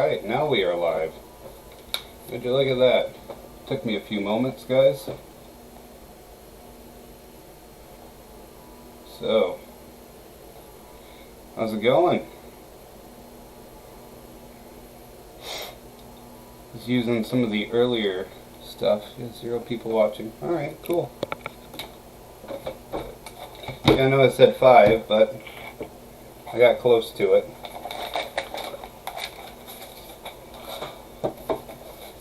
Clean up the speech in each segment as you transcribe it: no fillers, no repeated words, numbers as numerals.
Alright, now we are live. Would you look at that? Took me a few moments, guys. So, how's it going? I was using some of the earlier stuff. 0 people watching. Alright, cool. Yeah, I know I said 5, but I got close to it.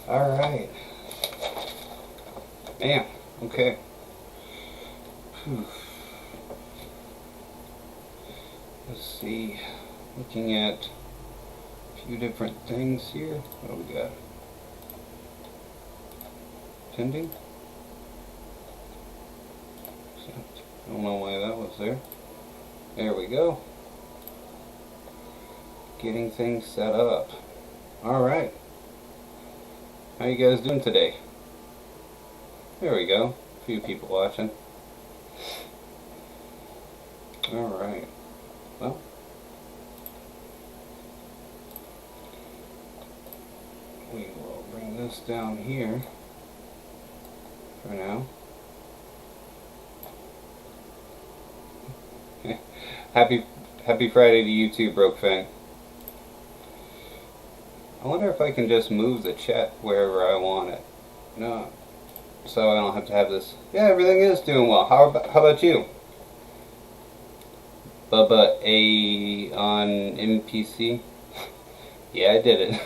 Alright. Man, okay. Whew. Let's see. Looking at a few different things here. What do we got? Pending? I don't know why that was there. There we go. Getting things set up. Alright. How you guys doing today? There we go. A few people watching. Alright. Well. We will bring this down here for now. Happy Friday to you too, Brokefang. I wonder if I can just move the chat wherever I want it. No, so I don't have to have this. Yeah, everything is doing well. How about you? Bubba A on MPC. Yeah, I did it.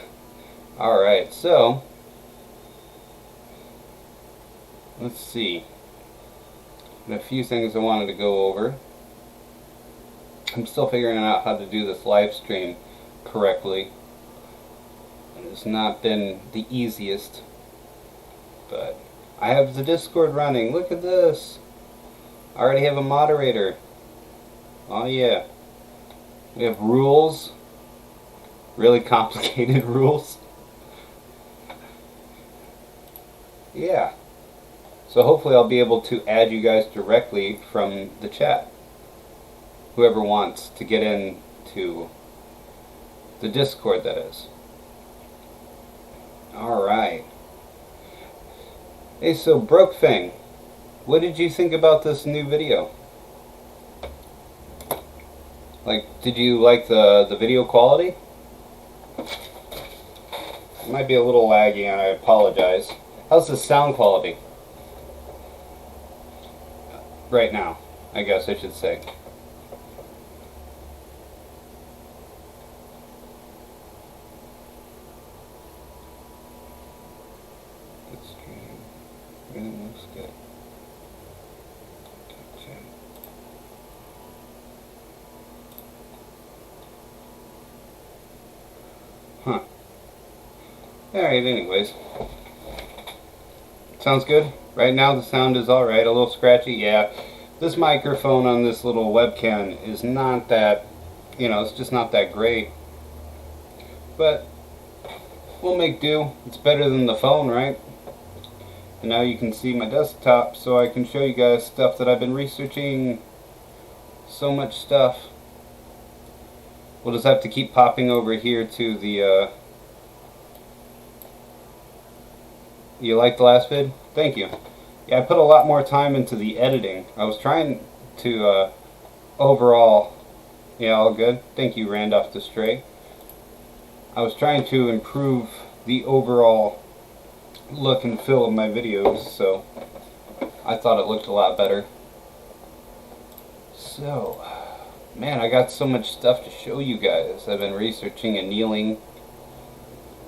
Alright, so let's see. A few things I wanted to go over. I'm still figuring out how to do this live stream correctly. It's not been the easiest, but I have the Discord running. Look at this. I already have a moderator. Oh yeah. We have rules. Really complicated rules. Yeah. So hopefully I'll be able to add you guys directly from the chat. Whoever wants to get into the Discord, that is. Alright. Hey, so Brokefang, what did you think about this new video? Like, did you like the video quality? It might be a little laggy and I apologize. How's the sound quality? Right now, I guess I should say. Everything looks good. Okay. Huh. Alright, anyways. Sounds good? Right now the sound is alright. A little scratchy, yeah. This microphone on this little webcam is not that, it's just not that great. But we'll make do. It's better than the phone, right? And now you can see my desktop, so I can show you guys stuff that I've been researching. So much stuff. We'll just have to keep popping over here to the, You liked the last vid? Thank you. Yeah, I put a lot more time into the editing. I was trying to, overall... Yeah, all good? Thank you, Randolph the Stray. I was trying to improve the overall look and feel of my videos, so I thought it looked a lot better. So, man, I got so much stuff to show you guys. I've been researching annealing.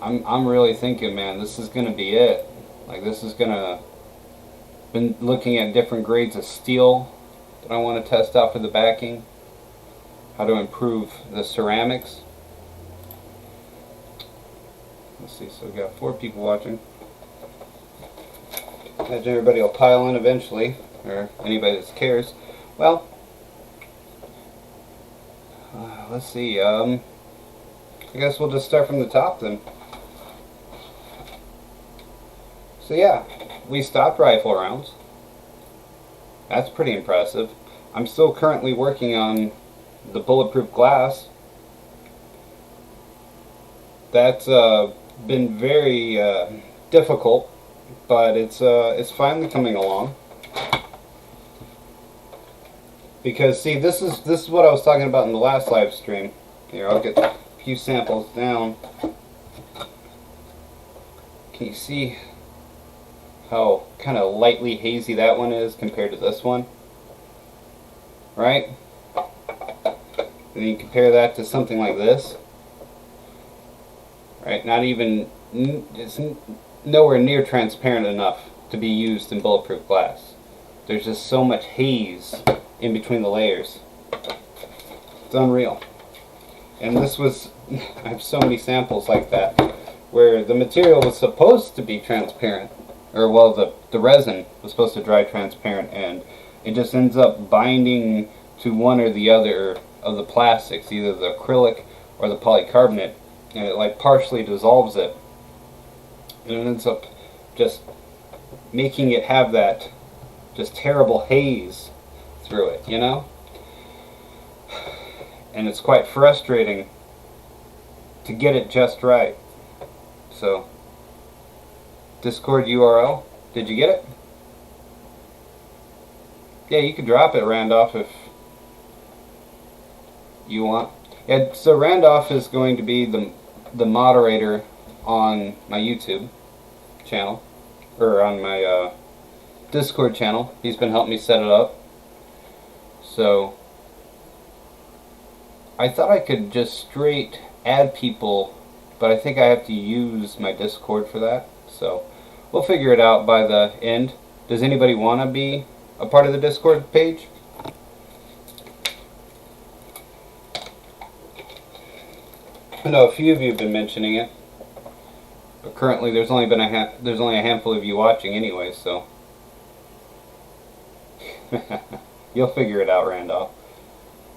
I'm really thinking, man, this is gonna be it. Like, this is gonna... Been looking at different grades of steel that I want to test out for the backing. How to improve the ceramics. Let's see, so we got 4 people watching. Imagine everybody will pile in eventually, or anybody that cares. Well, let's see, I guess we'll just start from the top then. So yeah, we stopped rifle rounds. That's pretty impressive. I'm still currently working on the bulletproof glass. That's been very difficult, but it's finally coming along. Because see, this is what I was talking about in the last live stream. Here, I'll get a few samples down. Can you see how kind of lightly hazy that one is compared to this one? Right? And you compare that to something like this. Right? Not even, it's nowhere near transparent enough to be used in bulletproof glass. There's just so much haze in between the layers. It's unreal. And this was, I have so many samples like that, where the material was supposed to be transparent, or well, the resin was supposed to dry transparent, and it just ends up binding to one or the other of the plastics, either the acrylic or the polycarbonate, and it like partially dissolves it, and it ends up just making it have that just terrible haze through it, you know? And it's quite frustrating to get it just right. So, Discord URL, did you get it? Yeah, you could drop it, Randolph, if you want. Yeah, so Randolph is going to be the moderator on my YouTube channel, or on my Discord channel. He's been helping me set it up. So I thought I could just straight add people, but I think I have to use my Discord for that. So we'll figure it out by the end. Does anybody want to be a part of the Discord page? I know a few of you have been mentioning it, but currently there's only a handful of you watching anyway, so you'll figure it out, Randolph.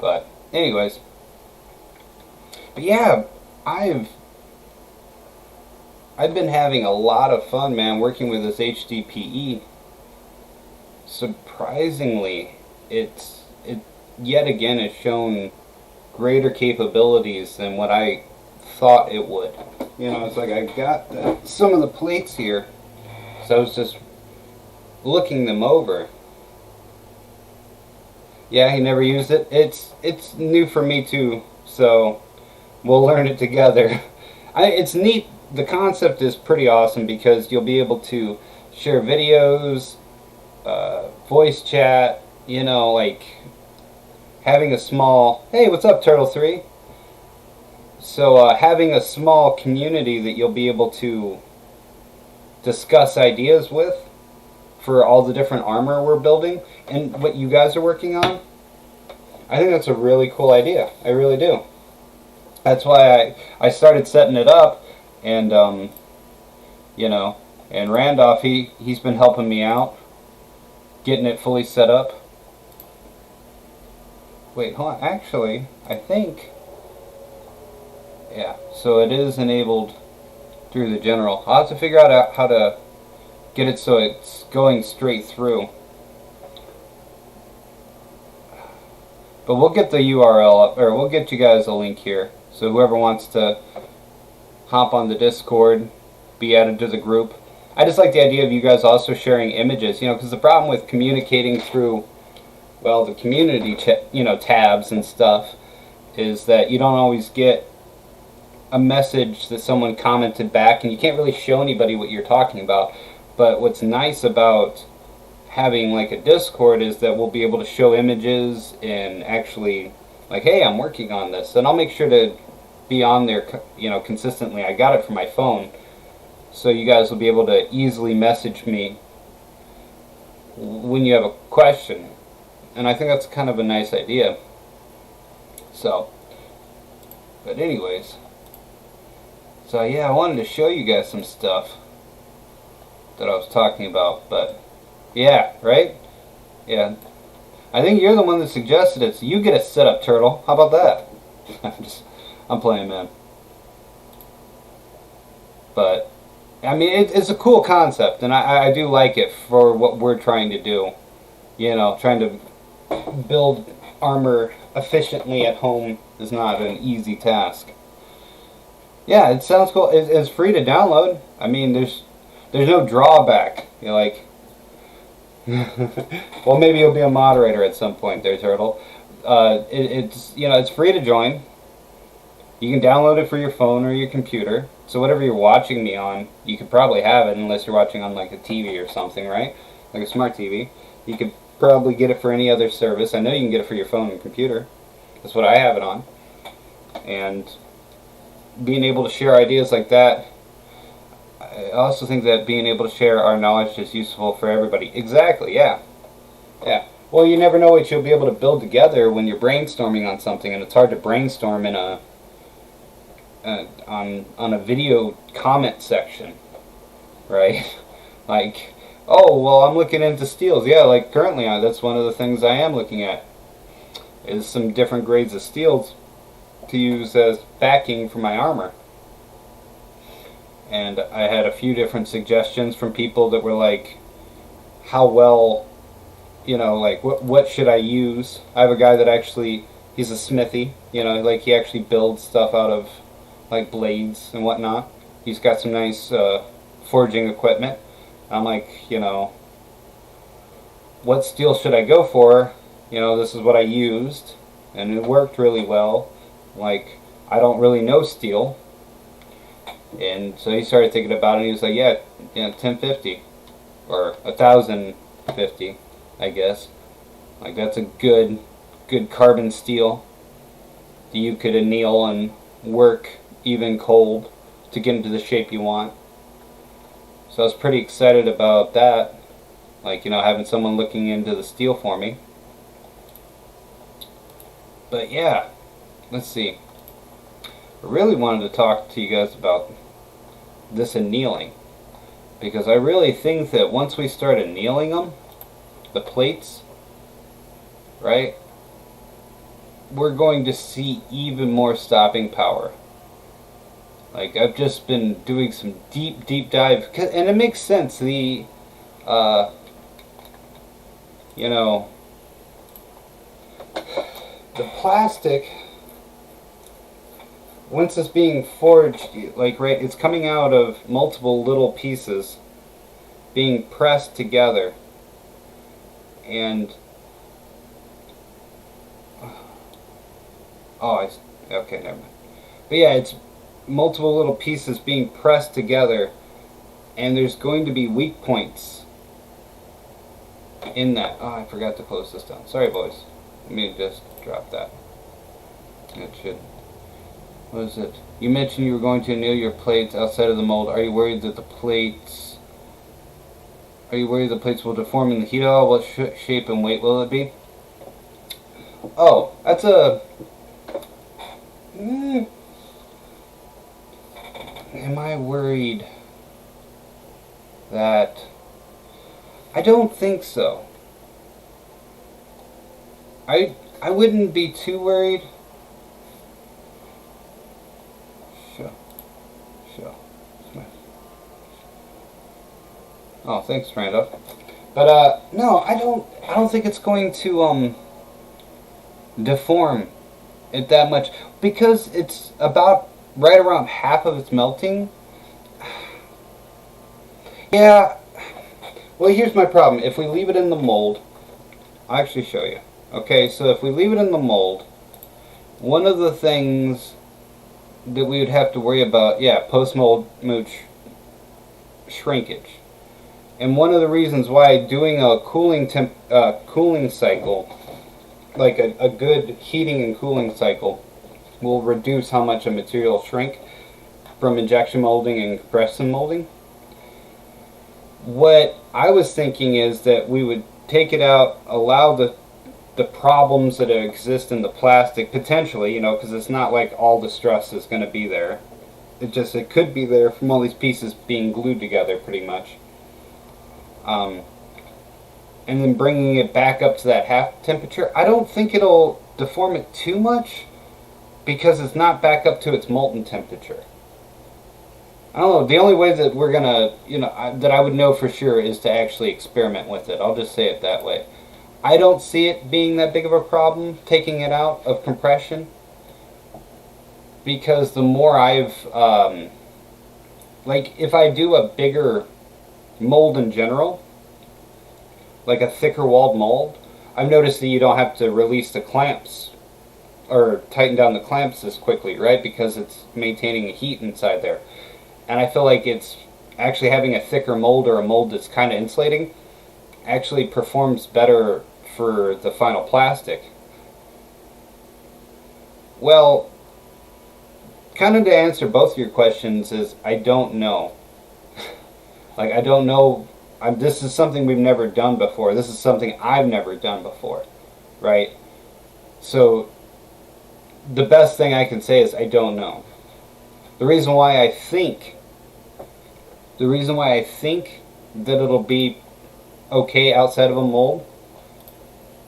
But anyways, but yeah, I've been having a lot of fun, man, working with this HDPE. Surprisingly, it yet again has shown greater capabilities than what I thought it would. You know, it's like I got some of the plates here, so I was just looking them over. Yeah, he never used it. It's new for me too, so we'll learn it together. It's neat. The concept is pretty awesome because you'll be able to share videos, voice chat, you know, like having a small, hey, what's up, Turtle 3? So having a small community that you'll be able to discuss ideas with for all the different armor we're building and what you guys are working on. I think that's a really cool idea. I really do. That's why I started setting it up, and you know, and Randolph, he's been helping me out getting it fully set up. Wait, hold on. Actually, I think, yeah, so it is enabled through the general. I'll have to figure out how to get it so it's going straight through. But we'll get the URL up, or we'll get you guys a link here. So whoever wants to hop on the Discord, be added to the group. I just like the idea of you guys also sharing images, you know, because the problem with communicating through, well, the community, you know, tabs and stuff, is that you don't always get a message that someone commented back, and you can't really show anybody what you're talking about. But what's nice about having like a Discord is that we'll be able to show images and actually, like, hey, I'm working on this, and I'll make sure to be on there, you know, consistently. I got it from my phone, so you guys will be able to easily message me when you have a question, and I think that's kind of a nice idea. So, but anyways, so yeah, I wanted to show you guys some stuff that I was talking about, but yeah, right? Yeah. I think you're the one that suggested it, so you get a setup, Turtle. How about that? I'm playing, man. But, I mean, it's a cool concept, and I do like it for what we're trying to do. You know, trying to build armor efficiently at home is not an easy task. Yeah, it sounds cool. It's free to download. I mean, there's no drawback. You're like, well, maybe you'll be a moderator at some point there, Turtle. It's it's free to join. You can download it for your phone or your computer. So whatever you're watching me on, you could probably have it unless you're watching on like a TV or something, right? Like a smart TV. You could probably get it for any other service. I know you can get it for your phone and computer. That's what I have it on. And being able to share ideas like that, I also think that being able to share our knowledge is useful for everybody. Exactly, yeah. Yeah. Well, you never know what you'll be able to build together when you're brainstorming on something, and it's hard to brainstorm in a on a video comment section, right? Like, oh, well, I'm looking into steels. Yeah, like currently, that's one of the things I am looking at is some different grades of steels to use as backing for my armor. And I had a few different suggestions from people that were like, how well, like what should I use? I have a guy that actually, he's a smithy, like he actually builds stuff out of like blades and whatnot. He's got some nice forging equipment. I'm like, what steel should I go for? This is what I used, and it worked really well. Like, I don't really know steel. And so he started thinking about it, and he was like, yeah, 1050 or 1050, I guess. Like, that's a good carbon steel that you could anneal and work even cold to get into the shape you want. So I was pretty excited about that, like, having someone looking into the steel for me. But yeah, let's see. I really wanted to talk to you guys about this annealing, because I really think that once we start annealing them, the plates, right, we're going to see even more stopping power. Like, I've just been doing some deep dive, and it makes sense. The the plastic, once it's being forged, like, right, it's coming out of multiple little pieces being pressed together, and okay, never mind. But yeah, it's multiple little pieces being pressed together, and there's going to be weak points in that. Oh, I forgot to close this down. Sorry, boys. Let me just drop that. It should. What is it? You mentioned you were going to anneal your plates outside of the mold. Are you worried that the plates will deform in the heat at all? What shape and weight will it be? Oh, that's a... Am I worried that... I don't think so. I wouldn't be too worried. Sure. Oh, thanks, Randolph. But no, I don't think it's going to deform it that much, because it's about right around half of its melting. Yeah. Well, here's my problem. If we leave it in the mold, I'll actually show you. Okay, so if we leave it in the mold, one of the things that we would have to worry about, yeah, post-mold shrinkage. And one of the reasons why doing a cooling cycle, like a good heating and cooling cycle, will reduce how much a material will shrink from injection molding and compression molding. What I was thinking is that we would take it out, allow the problems that exist in the plastic, potentially, because it's not like all the stress is going to be there. It could be there from all these pieces being glued together, pretty much. And then bringing it back up to that half temperature. I don't think it'll deform it too much, because it's not back up to its molten temperature. I don't know, the only way that we're gonna, that I would know for sure is to actually experiment with it. I'll just say it that way. I don't see it being that big of a problem, taking it out of compression. because the more I've, like if I do a bigger mold in general, like a thicker walled mold, I've noticed that you don't have to release the clamps or tighten down the clamps as quickly, right? Because it's maintaining heat inside there. And I feel like it's actually having a thicker mold or a mold that's kind of insulating actually performs better for the final plastic. Well, kind of to answer both of your questions is I don't know. Like I don't know. This is something we've never done before. This is something I've never done before, right? So the best thing I can say is I don't know. The reason why I think that it'll be okay outside of a mold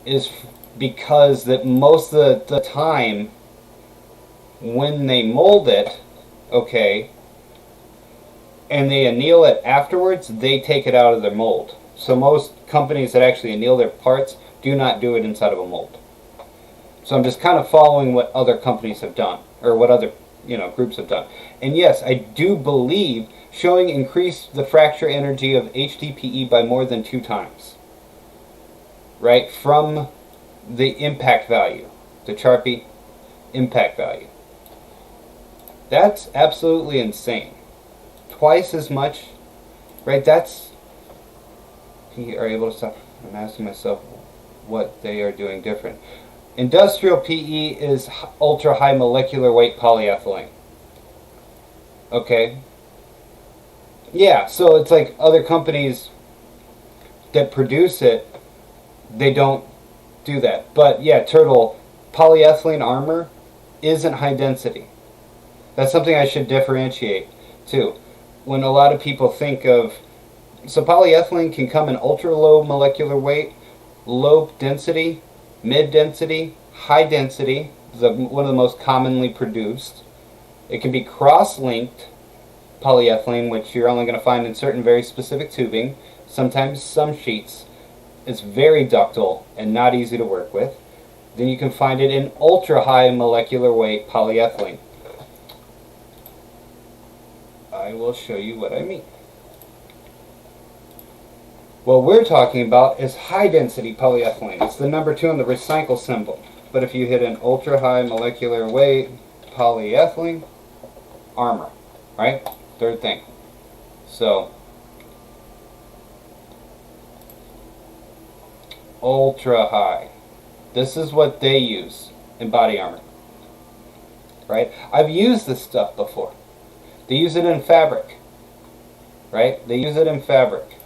is because that most of the time when they mold it, okay, and they anneal it afterwards, they take it out of their mold. So most companies that actually anneal their parts do not do it inside of a mold. So I'm just kind of following what other companies have done, or what other groups have done. And yes, I do believe showing increased the fracture energy of HDPE by more than 2 times. Right? From the impact value, the Charpy impact value. That's absolutely insane. Twice as much, right? That's, you are able to stop. I'm asking myself what they are doing different. Industrial PE is ultra high molecular weight polyethylene. Okay. Yeah, so it's like other companies that produce it, they don't do that. But yeah, Turtle, polyethylene armor isn't high density. That's something I should differentiate too. When a lot of people think of, so polyethylene can come in ultra low molecular weight, low density, mid density, high density, one of the most commonly produced. It can be cross-linked polyethylene, which you're only going to find in certain very specific tubing, sometimes some sheets. It's very ductile and not easy to work with. Then you can find it in ultra high molecular weight polyethylene. I will show you what I mean. What we're talking about is high density polyethylene. It's the number 2 on the recycle symbol. But if you hit an ultra high molecular weight polyethylene, armor, right? Third thing. So, ultra high. This is what they use in body armor, right? I've used this stuff before. They use it in fabric, right? They use it in fabric.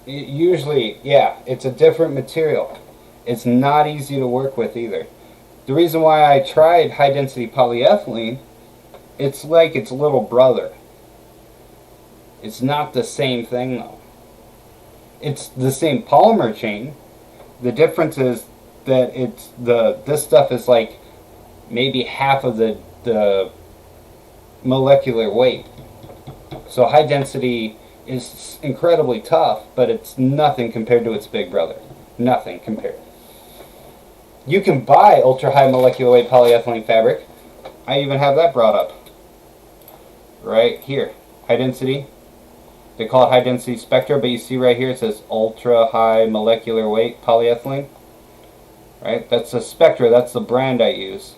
Usually, yeah, it's a different material. It's not easy to work with either. The reason why I tried high density polyethylene, it's like its little brother. It's not the same thing though. It's the same polymer chain. The difference is that this stuff is like maybe half of the molecular weight. So high density is incredibly tough, but it's nothing compared to its big brother. Nothing compared. You can buy ultra high molecular weight polyethylene fabric. I even have that brought up. Right here. High density. They call it high density Spectra, but you see right here it says ultra high molecular weight polyethylene. Right? That's a Spectra. That's the brand I use.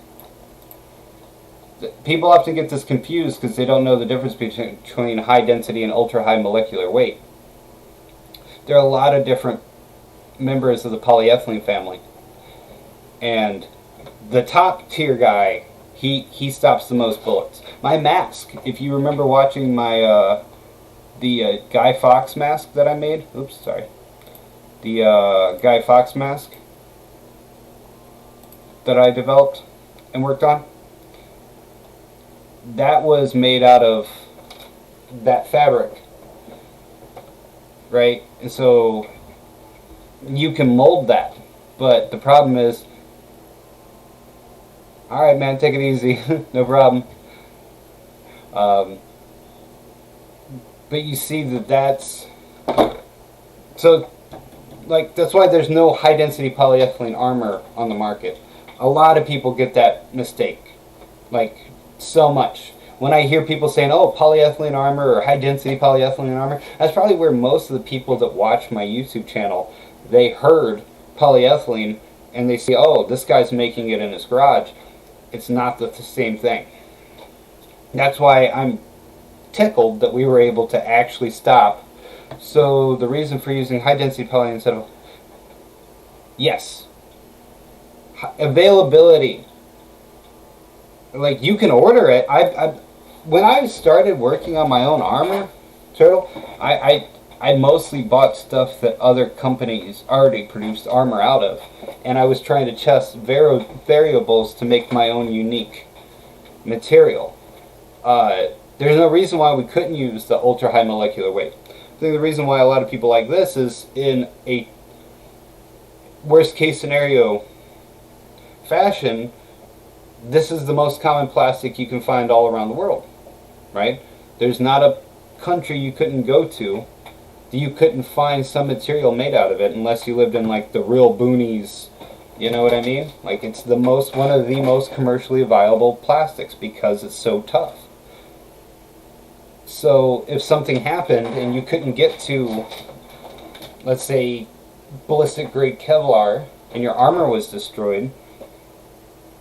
People often get this confused because they don't know the difference between high density and ultra high molecular weight. There are a lot of different members of the polyethylene family. And the top tier guy, he stops the most bullets. My mask, if you remember watching my the Guy Fawkes mask that I made, oops, sorry. The Guy Fawkes mask that I developed and worked on, that was made out of that fabric, right? And so you can mold that, but the problem is, alright man, take it easy, no problem. But you see that's, so like that's why there's no high density polyethylene armor on the market. A lot of people get that mistake, like so much. When I hear people saying, oh, polyethylene armor or high density polyethylene armor, that's probably where most of the people that watch my YouTube channel, they heard polyethylene and they say, oh, this guy's making it in his garage. It's not the same thing. That's why I'm tickled that we were able to actually stop. So the reason for using high density polyethylene instead of, yes, availability. Like, you can order it. When I started working on my own armor, Turtle, I mostly bought stuff that other companies already produced armor out of, and I was trying to test variables to make my own unique material. There's no reason why we couldn't use the ultra high molecular weight. I think the reason why a lot of people like this is, in a worst case scenario fashion, this is the most common plastic you can find all around the world, right? There's not a country you couldn't go to that you couldn't find some material made out of it, unless you lived in like the real boonies, you know what I mean? Like, it's one of the most commercially viable plastics because it's so tough. So if something happened and you couldn't get to, let's say, ballistic grade Kevlar, and your armor was destroyed,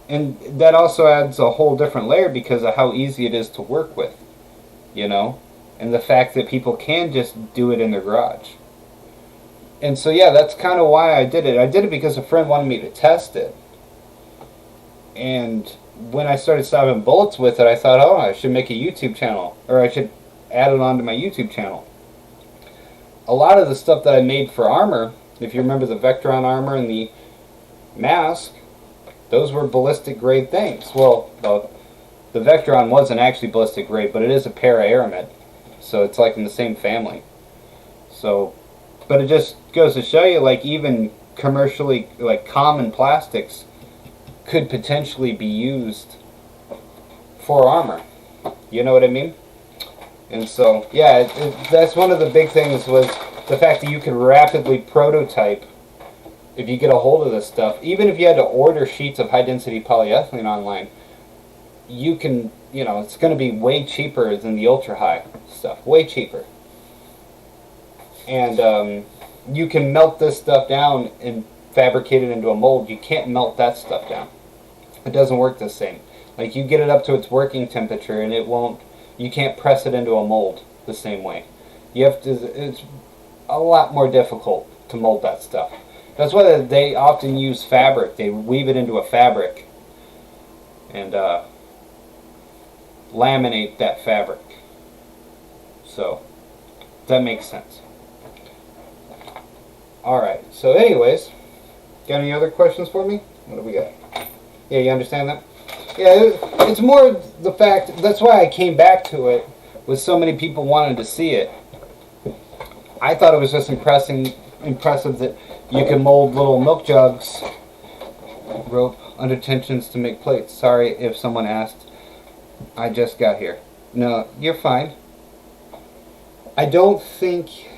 and that also adds a whole different layer because of how easy it is to work with, you know, and the fact that people can just do it in their garage. And so yeah, that's kind of why I did it. I did it because a friend wanted me to test it, and when I started stopping bullets with it, I thought, oh, I should make a YouTube channel, or I should add it onto my YouTube channel. A lot of the stuff that I made for armor, if you remember the Vectron armor and the mask, those were ballistic grade things. Well, the Vectron wasn't actually ballistic grade, but it is a para-aramid, so it's like in the same family. So, but it just goes to show you, like, even commercially, like, common plastics could potentially be used for armor. You know what I mean? And so, yeah, that's one of the big things, was the fact that you could rapidly prototype if you get a hold of this stuff. Even if you had to order sheets of high density polyethylene online, you can, you know, it's going to be way cheaper than the ultra high stuff. Way cheaper. And you can melt this stuff down and fabricate it into a mold. You can't melt that stuff down. It doesn't work the same. Like, you get it up to its working temperature and it won't, you can't press it into a mold the same way. You have to, it's a lot more difficult to mold that stuff. That's why they often use fabric. They weave it into a fabric and laminate that fabric. So, that makes sense. Alright, so anyways, got any other questions for me? What do we got? Yeah, you understand that? Yeah, it's more the fact, that's why I came back to it, with so many people wanting to see it. I thought it was just impressive that you can mold little milk jugs, rope under tensions to make plates. Sorry if someone asked. I just got here. No, you're fine. I don't think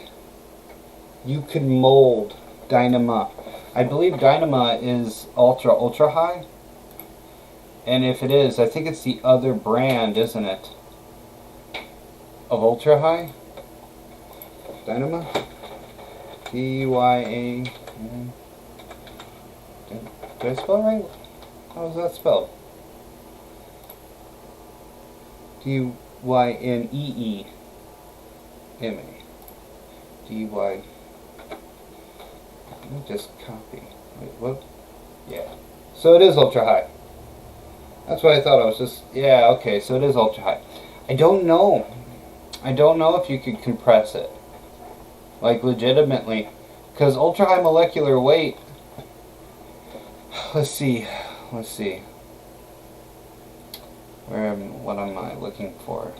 you can mold Dynama. I believe Dynama is ultra high. And if it is, I think it's the other brand, isn't it? Of ultra high? Dynama? D-Y-A... Did I spell it right? How is that spelled? D-Y-N-E-E-M-A. D-Y... Let me just copy. Wait, what? Yeah. So it is ultra high. That's what I thought. I was just... Yeah, okay, so it is ultra high. I don't know. I don't know if you could compress it. Like, legitimately. Because ultra high molecular weight... Let's see. What am I looking for?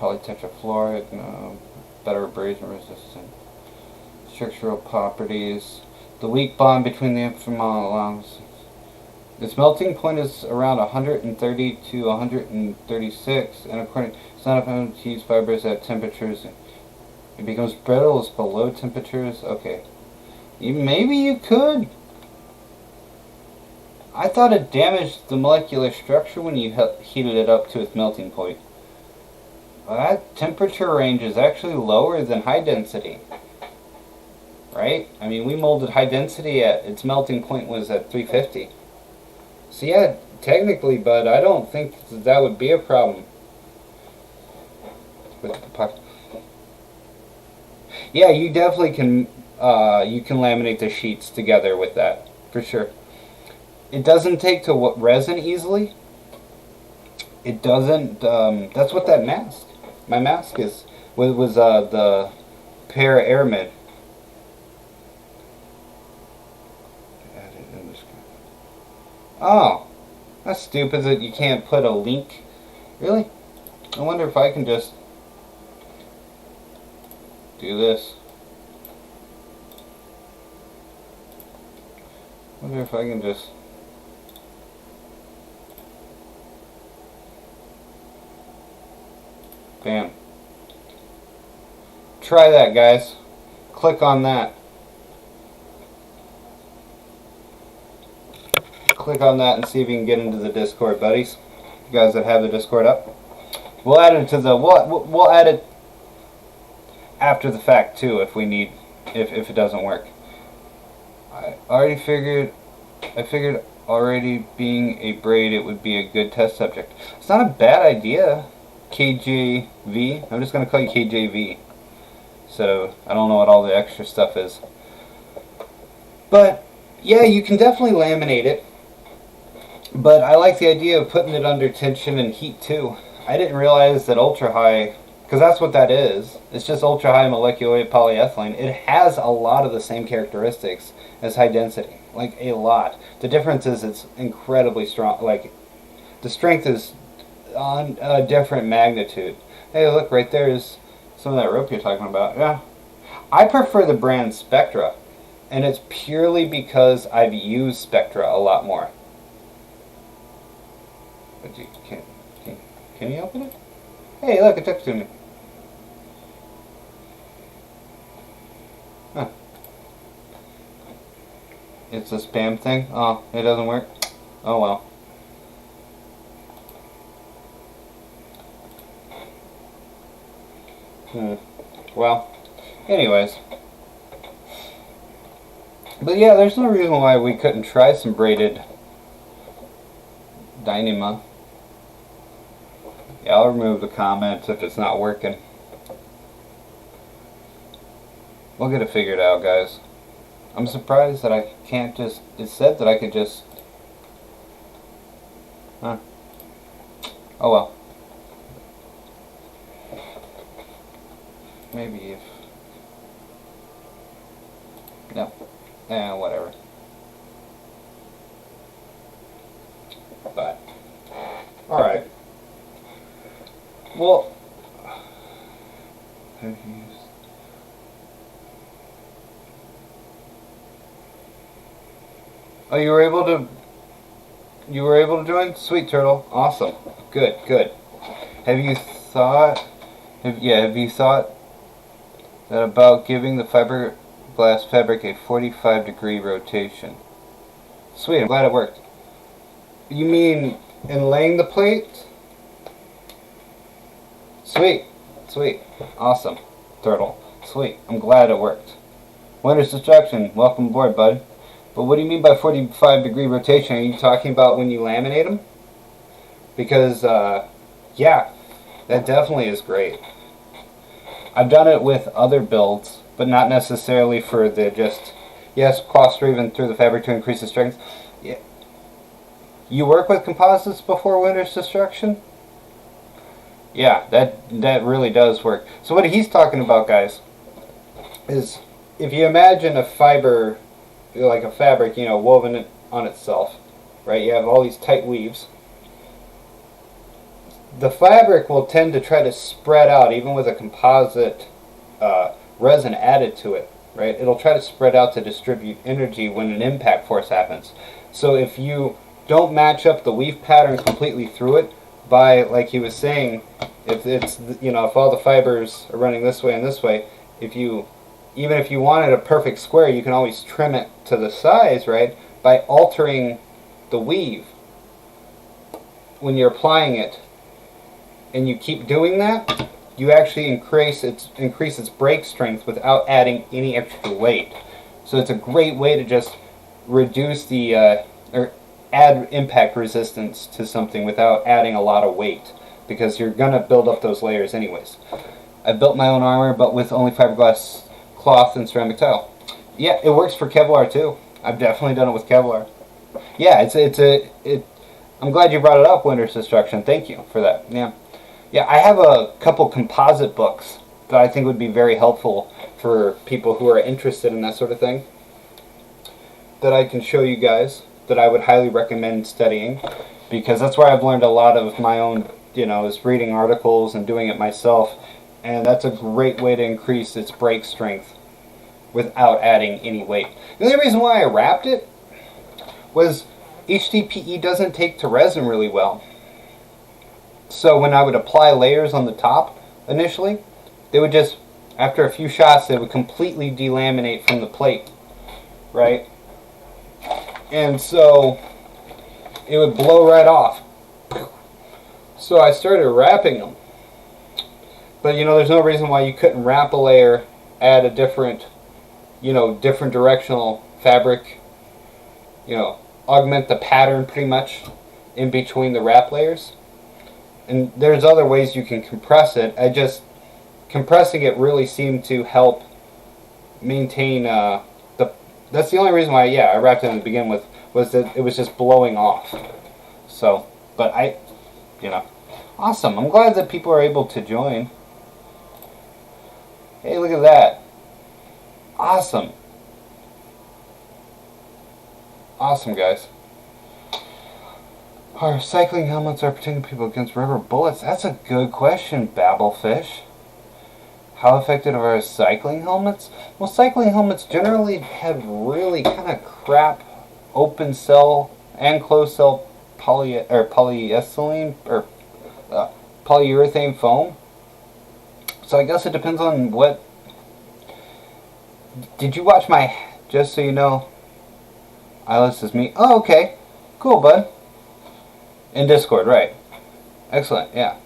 Polytetrafluoride, no, better abrasion resistant. Structural properties. The weak bond between the allows. Its melting point is around 130 to 136, and according to Sonophanes fibers at temperatures, it becomes brittle as below temperatures. Okay, maybe you could. I thought it damaged the molecular structure when you heated it up to its melting point. Well, that temperature range is actually lower than high density. Right? I mean, we molded high density at its melting point was at 350. So yeah, technically, bud, I don't think that would be a problem. With the puck. Yeah, you definitely can. You can laminate the sheets together with that for sure. It doesn't take to resin easily. It doesn't. That's what that mask. My mask was the Para Aramid. Oh, that's stupid that you can't put a link. Really? I wonder if I can just do this. I wonder if I can just... Bam. Try that, guys. Click on that. Click on that and see if you can get into the Discord, buddies. You guys that have the Discord up. We'll add it to the... We'll add it after the fact, too, if we need... If it doesn't work. I figured already being a braid, it would be a good test subject. It's not a bad idea. KJV. I'm just going to call you KJV. So, I don't know what all the extra stuff is. But, yeah, you can definitely laminate it. But I like the idea of putting it under tension and heat, too. I didn't realize that ultra-high, because that's what that is. It's just ultra-high molecular weight polyethylene. It has a lot of the same characteristics as high density. Like, a lot. The difference is it's incredibly strong. Like, the strength is on a different magnitude. Hey, look, right there is some of that rope you're talking about. Yeah. I prefer the brand Spectra. And it's purely because I've used Spectra a lot more. But you can you open it? Hey, look, it took to me. Huh. It's a spam thing? Oh, it doesn't work? Oh well. Well, anyways. But yeah, there's no reason why we couldn't try some braided Dynama. Yeah, I'll remove the comments if it's not working. We'll get it figured out, guys. I'm surprised that I can't just... It said that I could just... Huh. Oh well. Maybe if... No. Whatever. But... Alright. Well... Oh, you were able to join? Sweet Turtle. Awesome. Good, good. Have you thought that about giving the fiberglass fabric a 45-degree rotation? Sweet, I'm glad it worked. You mean in laying the plate? Sweet, sweet. Awesome. Turtle. Sweet. I'm glad it worked. Winter's Destruction. Welcome aboard, bud. But what do you mean by 45-degree rotation? Are you talking about when you laminate them? Because, yeah, that definitely is great. I've done it with other builds, but not necessarily for the just, yes, cross even through the fabric to increase the strength. Yeah. You work with composites before Winter's Destruction? Yeah, that really does work. So what he's talking about, guys, is if you imagine a fiber... like a fabric, you know, woven on itself, right? You have all these tight weaves. The fabric will tend to try to spread out, even with a composite resin added to it, right? It'll try to spread out to distribute energy when an impact force happens. So if you don't match up the weave pattern completely through it, by, like he was saying, if it's, you know, if all the fibers are running this way and this way, even if you wanted a perfect square, you can always trim it to the size, right, by altering the weave, when you're applying it, and you keep doing that, you actually increase its break strength without adding any extra weight. So it's a great way to just reduce the or add impact resistance to something without adding a lot of weight, because you're gonna build up those layers anyways. I built my own armor, but with only fiberglass cloth and ceramic tile. Yeah, it works for Kevlar too. I've definitely done it with Kevlar. Yeah, I'm glad you brought it up, Winter's Destruction. Thank you for that. Yeah. Yeah, I have a couple composite books that I think would be very helpful for people who are interested in that sort of thing, that I can show you guys, that I would highly recommend studying, because that's where I've learned a lot of my own, is reading articles and doing it myself, and that's a great way to increase its break strength without adding any weight. The only reason why I wrapped it was HDPE doesn't take to resin really well. So when I would apply layers on the top initially, they would just, after a few shots, they would completely delaminate from the plate, right? And so it would blow right off. So I started wrapping them. But there's no reason why you couldn't wrap a layer, add a different, different directional fabric, augment the pattern pretty much in between the wrap layers. And there's other ways you can compress it. Compressing it really seemed to help maintain that's the only reason why, I wrapped it in to begin with, was that it was just blowing off. So, but awesome. I'm glad that people are able to join. Hey, look at that. Awesome. Awesome, guys. Our cycling helmets are protecting people against rubber bullets. That's a good question, Babblefish. How effective are cycling helmets? Well, cycling helmets generally have really kind of crap open cell and closed cell polyethylene or polyurethane foam. So I guess it depends on what. Did you watch my? Just so you know, Eyeless is me. Oh, okay, cool, bud. In Discord, right? Excellent. Yeah,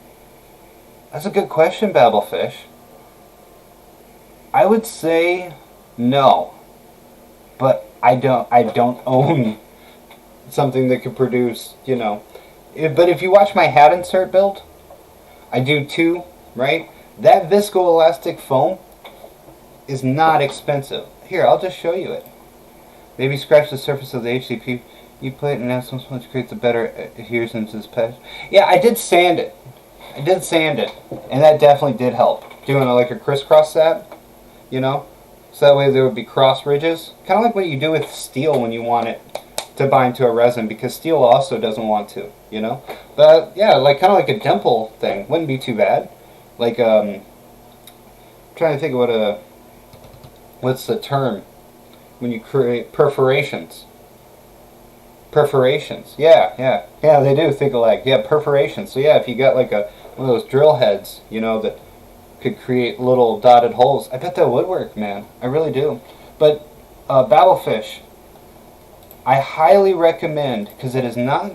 that's a good question, Babblefish. I would say no, but I don't own something that could produce, but if you watch my hat insert build, I do too, right? That viscoelastic foam is not expensive. Here, I'll just show you it. Maybe scratch the surface of the HDPE plate and add some smudge to create a better adhesion to this patch. Yeah, I did sand it. And that definitely did help. Doing like a crisscross that. So that way there would be cross ridges. Kind of like what you do with steel when you want it to bind to a resin, because steel also doesn't want to, But yeah, like kind of like a dimple thing. Wouldn't be too bad. Like, trying to think of what's the term when you create perforations. Perforations. Yeah, they do think alike. Yeah, perforations. So yeah, if you got like one of those drill heads, that could create little dotted holes. I bet that would work, man. I really do. But Babblefish, I highly recommend, because it is not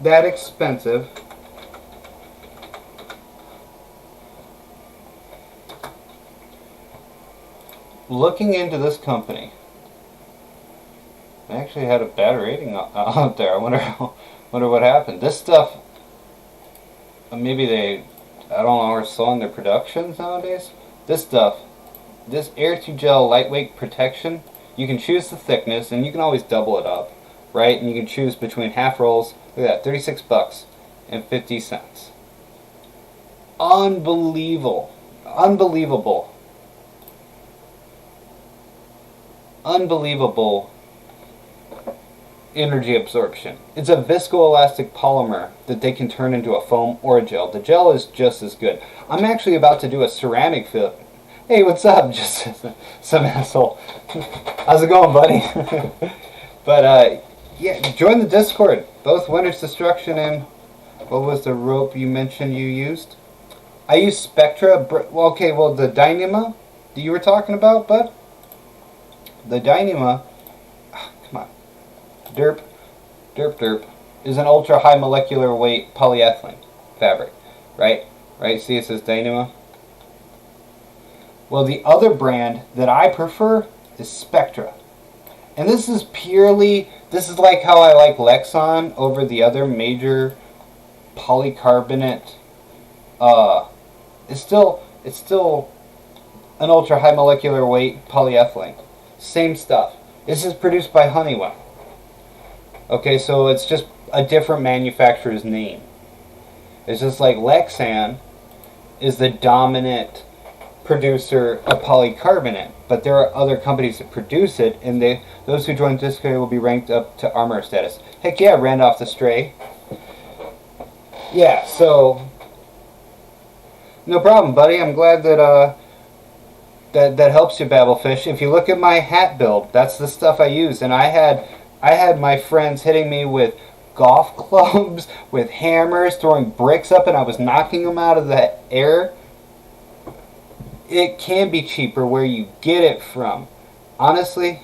that expensive. Looking into this company, they actually had a bad rating out there. I wonder what happened. This stuff, maybe I don't know, are slowing their productions nowadays. This stuff, this air-to-gel lightweight protection, you can choose the thickness, and you can always double it up, right? And you can choose between half rolls. Look at that, 36 bucks and 50 cents. Unbelievable. Energy absorption. It's a viscoelastic polymer that they can turn into a foam or a gel. The gel is just as good. I'm actually about to do a ceramic fill. Hey, what's up? Just some asshole. How's it going, buddy? But yeah, join the Discord. Both Winter's Destruction and what was the rope you mentioned you used? I use Spectra. Okay, well, the Dynama that you were talking about, bud? The Dynama. Come on. Derp. derp, is an ultra high molecular weight polyethylene fabric, right? Right, see it says Dynamo? Well, the other brand that I prefer is Spectra. And this is like how I like Lexon over the other major polycarbonate. It's still an ultra high molecular weight polyethylene. Same stuff. This is produced by Honeywell. Okay, so it's just a different manufacturer's name. It's just like Lexan is the dominant producer of polycarbonate, but there are other companies that produce it, and those who join this will be ranked up to armor status. Heck yeah, Randolph the Stray. Yeah, so no problem, buddy. I'm glad that that helps you, Babblefish. If you look at my hat build, that's the stuff I use, and I had my friends hitting me with golf clubs, with hammers, throwing bricks up, and I was knocking them out of the air. It can be cheaper where you get it from. Honestly,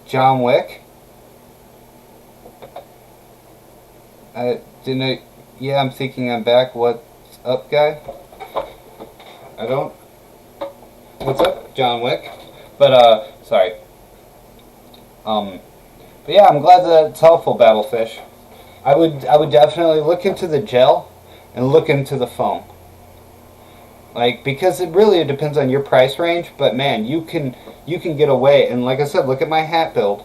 John Wick. Yeah, I'm thinking I'm back. What's up, guy? What's up, John Wick? But, sorry. But yeah, I'm glad that it's helpful, Babblefish. I would definitely look into the gel and look into the foam. Like, because it really depends on your price range, but man, you can get away. And like I said, look at my hat build.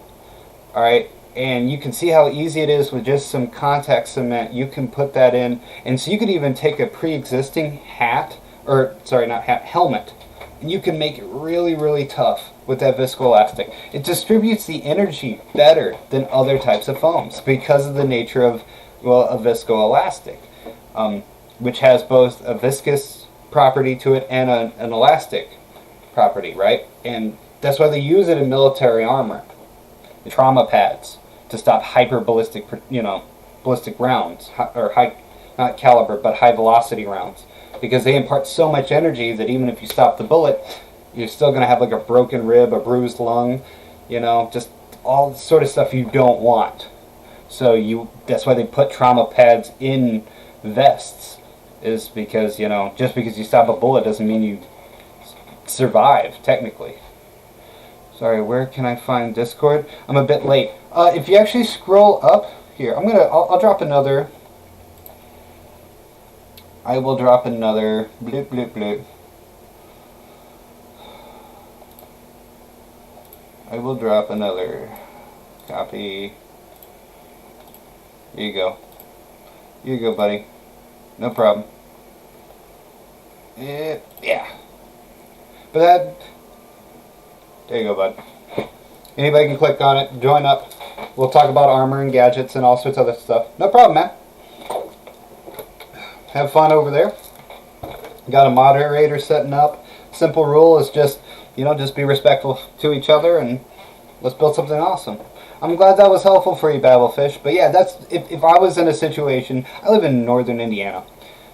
Alright, and you can see how easy it is with just some contact cement. You can put that in, and so you could even take a pre-existing hat, or sorry, not hat, helmet, and you can make it really, really tough with that viscoelastic. It distributes the energy better than other types of foams because of the nature of, well, a viscoelastic, which has both a viscous property to it and an elastic property, right? And that's why they use it in military armor, the trauma pads, to stop ballistic rounds, or high, not caliber, but high velocity rounds, because they impart so much energy that even if you stop the bullet, you're still going to have like a broken rib, a bruised lung, just all the sort of stuff you don't want. So that's why they put trauma pads in vests, is because, just because you stop a bullet doesn't mean you survive, technically. Sorry, where can I find Discord? I'm a bit late. If you actually scroll up here, I'll drop another. I will drop another bloop bloop bloop. I will drop another copy. Here you go. Here you go, buddy. No problem. Yeah. But there you go, bud. Anybody can click on it, join up. We'll talk about armor and gadgets and all sorts of other stuff. No problem, man. Have fun over there. Got a moderator setting up. Simple rule is just be respectful to each other, and let's build something awesome. I'm glad that was helpful for you, Babblefish. But yeah, that's if I was in a situation. I live in northern Indiana,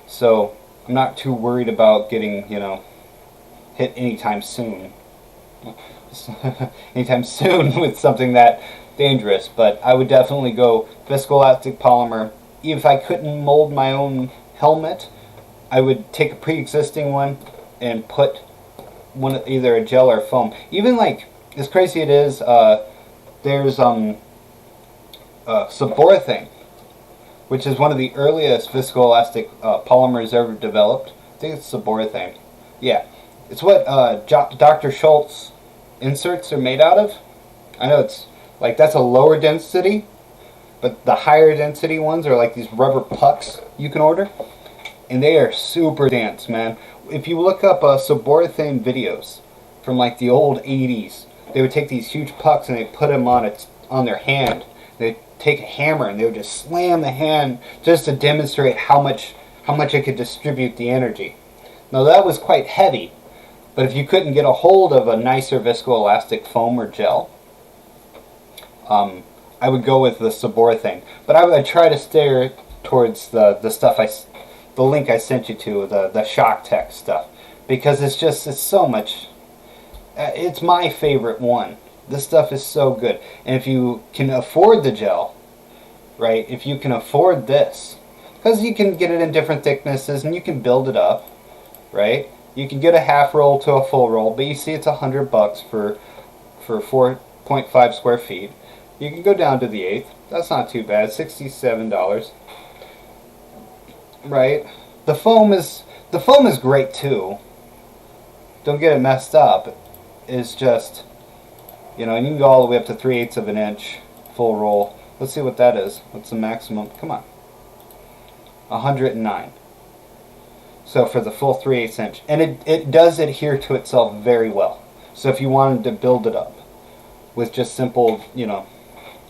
so I'm not too worried about getting hit anytime soon. Anytime soon with something that dangerous. But I would definitely go viscoelastic polymer. If I couldn't mold my own helmet, I would take a pre-existing one and put either a gel or foam. Even like as crazy it is. There's Suborthane, which is one of the earliest viscoelastic polymers ever developed. I think it's Suborthane. Yeah, it's what Dr. Schultz inserts are made out of. I know it's like that's a lower density, but the higher density ones are like these rubber pucks you can order, and they are super dense, man. If you look up Suborthane videos from like the old 80s, they would take these huge pucks and they put them on their hand. They'd take a hammer and they would just slam the hand just to demonstrate how much it could distribute the energy. Now that was quite heavy, but if you couldn't get a hold of a nicer viscoelastic foam or gel, I would go with the Suborthane. But I would try to steer towards the stuff the link I sent you to, the Shock Tech stuff, because it's so much. It's my favorite one This stuff is so good. And if you can afford the gel, right, if you can afford this, because you can get it in different thicknesses and you can build it up, right? You can get a half roll to a full roll, but you see it's $100 for 4.5 square feet. You can go down to the eighth. That's not too bad. $67, right? The foam is great too. Don't get it messed up. It's just, you know, and you can go all the way up to 3/8 of an inch full roll. Let's see what that is. What's the maximum? Come on. 109. So for the full 3/8 inch, and it does adhere to itself very well. So if you wanted to build it up with just simple, you know,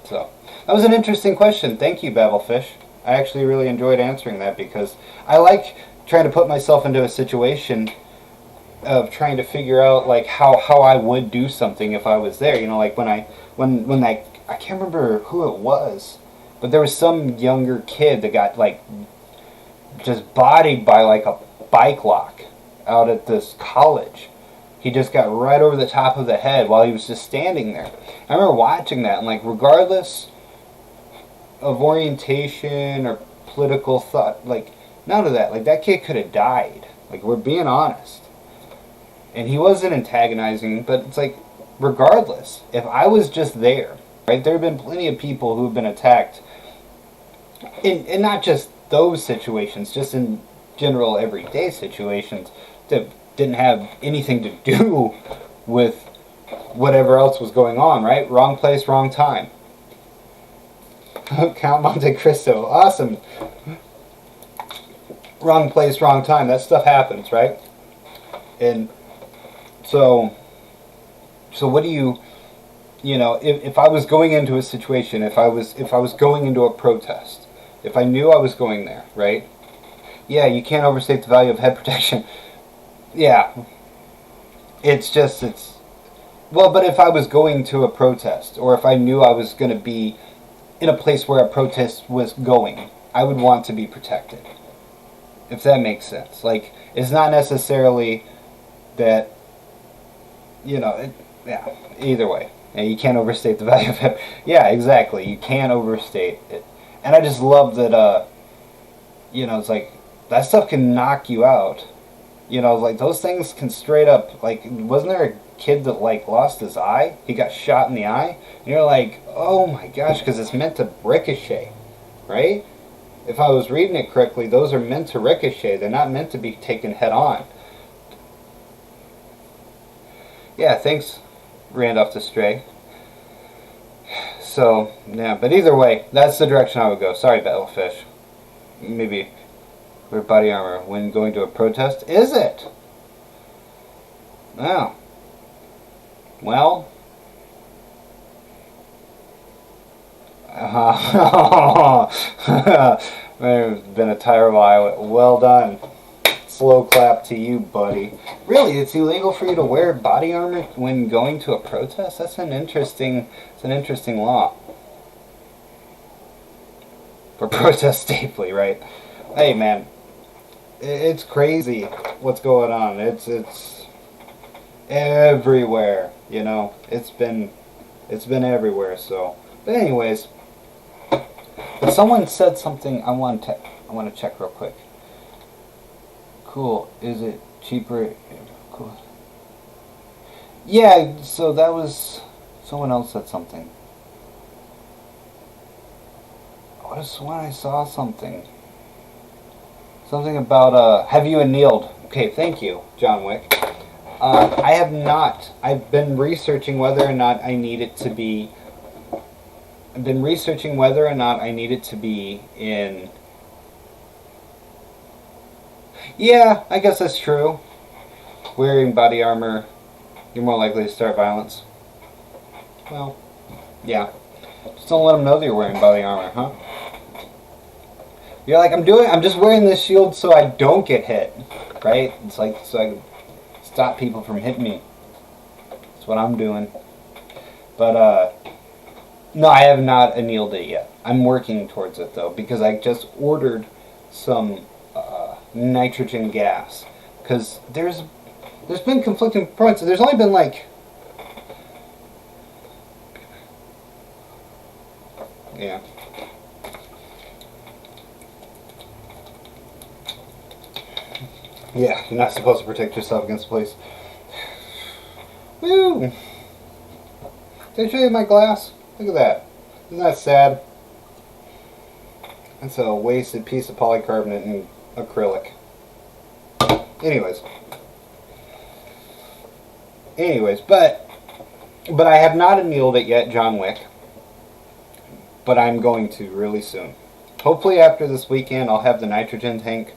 so that was an interesting question. Thank you, Babelfish. I actually really enjoyed answering that because I like trying to put myself into a situation of trying to figure out like how I would do something if I was there. You know, like when I can't remember who it was, but there was some younger kid that got like just bodied by like a bike lock out at this college. He just got right over the top of the head while he was just standing there. I remember watching that and like regardless of orientation or political thought, like none of that. Like that kid could have died. Like we're being honest. And he wasn't antagonizing, but it's like regardless, if I was just there, right? There have been plenty of people who've been attacked in not just those situations, just in general everyday situations that didn't have anything to do with whatever else was going on, right? Wrong place, wrong time. Count Monte Cristo, awesome. Wrong place, wrong time. That stuff happens, right? And so what do you know, if I was going into a situation, if I was going into a protest, if I knew I was going there, right? Yeah, you can't overstate the value of head protection. Yeah. Well, but if I was going to a protest, or if I knew I was going to be in a place where a protest was going, I would want to be protected. If that makes sense. Like, it's not necessarily that, you know, yeah, either way. And you can't overstate the value of it. Yeah, exactly. You can't overstate it. And I just love that, you know, it's like, that stuff can knock you out. You know, like, those things can straight up, like, wasn't there a kid that, like, lost his eye? He got shot in the eye? And you're like, oh my gosh, because it's meant to ricochet, right? If I was reading it correctly, those are meant to ricochet. They're not meant to be taken head on. Yeah, thanks, Randolph the Stray. So, yeah, but either way, that's the direction I would go. Sorry, Battlefish. Maybe wear body armor when going to a protest. Is it? Oh. Well. There's been a tire lie. Well done. Slow clap to you, buddy. Really, it's illegal for you to wear body armor when going to a protest? That's an interesting law. For protest safely, right? Hey, man, it's crazy what's going on. It's everywhere, you know. It's been everywhere. So, but anyways, but someone said something. I want to check real quick. Cool. Is it cheaper? Cool. Yeah, so that was someone else said something. I just when I saw something. Something about have you annealed? Okay, thank you, John Wick. I have not. I've been researching whether or not I need it to be in. Yeah, I guess that's true. Wearing body armor, you're more likely to start violence. Well, yeah. Just don't let them know that you're wearing body armor, huh? You're like, I'm just wearing this shield so I don't get hit, right? It's like, so I can stop people from hitting me. That's what I'm doing. But, no, I have not annealed it yet. I'm working towards it, though, because I just ordered some nitrogen gas. Because there's been conflicting points. There's only been, like, Yeah. Yeah, you're not supposed to protect yourself against police. Woo! Did I show you my glass? Look at that. Isn't that sad? That's a wasted piece of polycarbonate and acrylic. Anyways, but I have not annealed it yet, John Wick. But I'm going to really soon. Hopefully after this weekend I'll have the nitrogen tank.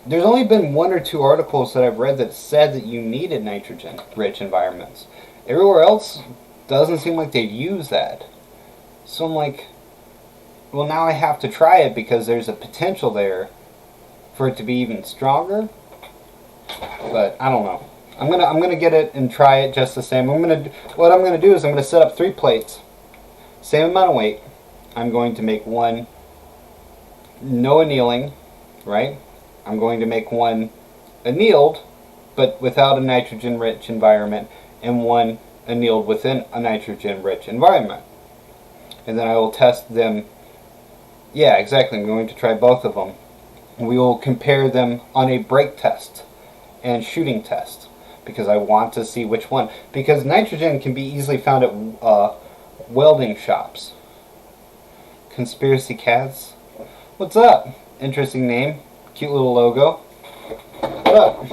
There's only been 1 or 2 articles that I've read that said that you needed nitrogen-rich environments. Everywhere else doesn't seem like they'd use that. So I'm like, well, now I have to try it because there's a potential there for it to be even stronger. But I don't know. I'm gonna get it and try it just the same. What I'm gonna do is I'm gonna set up 3 plates, same amount of weight. I'm going to make one no annealing, right? I'm going to make one annealed, but without a nitrogen-rich environment, and one annealed within a nitrogen-rich environment. And then I will test them. Yeah, exactly. I'm going to try both of them. We will compare them on a brake test and shooting test because I want to see which one. Because nitrogen can be easily found at welding shops. Conspiracy Cats. What's up? Interesting name. Cute little logo. What up?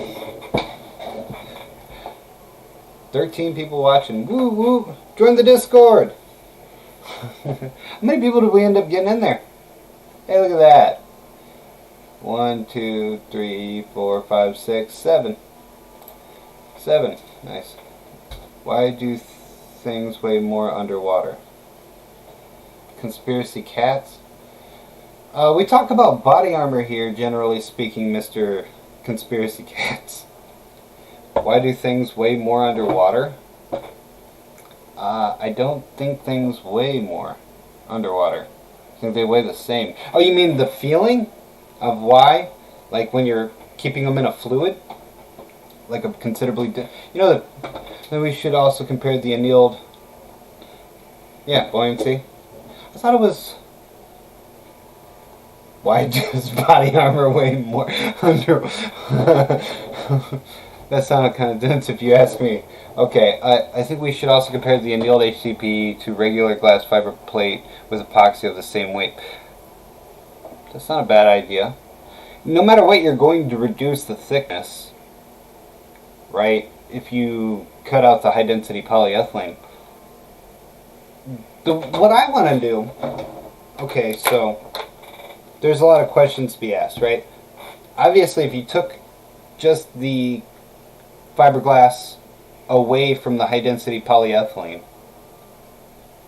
13 people watching. Woo woo. Join the Discord. How many people did we end up getting in there? Hey, look at that. 1, 2, 3, 4, 5, 6, 7. 7. Nice. Why do things weigh more underwater? Conspiracy Cats. We talk about body armor here, generally speaking, Mr. Conspiracy Cats. Why do things weigh more underwater? I don't think things weigh more underwater. I think they weigh the same. Oh, you mean the feeling of why? Like when you're keeping them in a fluid? Like a considerably... You know, then we should also compare the annealed... Yeah, buoyancy. I thought it was... Why does body armor weigh more under... That sounded kind of dense if you ask me. Okay, I think we should also compare the annealed HDPE to regular glass fiber plate with epoxy of the same weight. That's not a bad idea. No matter what, you're going to reduce the thickness, right? If you cut out the high density polyethylene. What I want to do... Okay, so... There's a lot of questions to be asked, right? Obviously, if you took just the fiberglass away from the high-density polyethylene,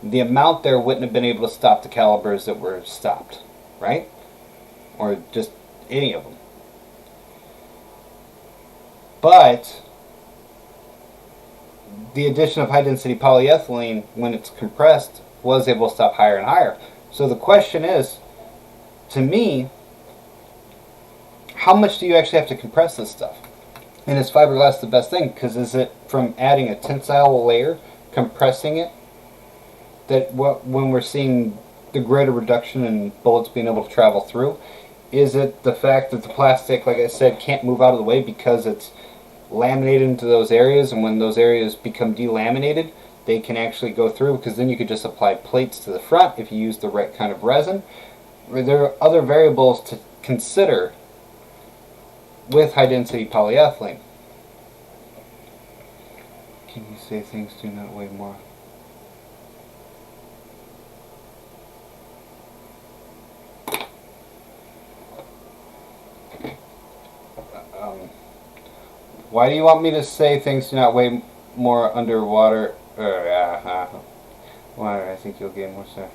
the amount there wouldn't have been able to stop the calibers that were stopped, right? Or just any of them. But the addition of high-density polyethylene, when it's compressed, was able to stop higher and higher. So the question is, to me, how much do you actually have to compress this stuff? And is fiberglass the best thing? Because is it from adding a tensile layer, compressing it, that when we're seeing the greater reduction in bullets being able to travel through? Is it the fact that the plastic, like I said, can't move out of the way because it's laminated into those areas, and when those areas become delaminated, they can actually go through, because then you could just apply plates to the front if you use the right kind of resin. There are other variables to consider with high-density polyethylene. Can you say things do not weigh more? Why do you want me to say things do not weigh more underwater? Why? I think you'll gain more, sir.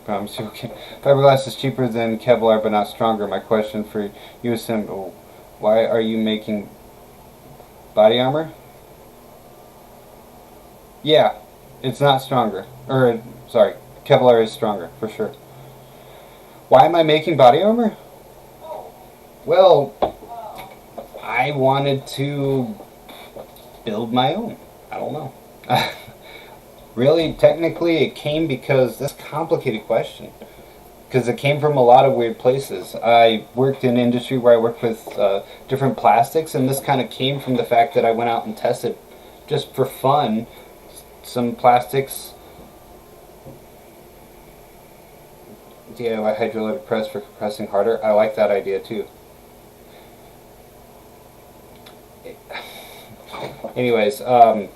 Promise you. Okay. Fiberglass is cheaper than Kevlar, but not stronger. My question for you is simple. Why are you making body armor? Yeah, it's not stronger. Or, sorry, Kevlar is stronger, for sure. Why am I making body armor? Well, I wanted to build my own. I don't know. Really, technically, it came because that's a complicated question. because it came from a lot of weird places. I worked in industry where I worked with different plastics, and this kind of came from the fact that I went out and tested, just for fun, some plastics. DIY hydrolytic press for compressing harder. I like that idea too. Anyways, what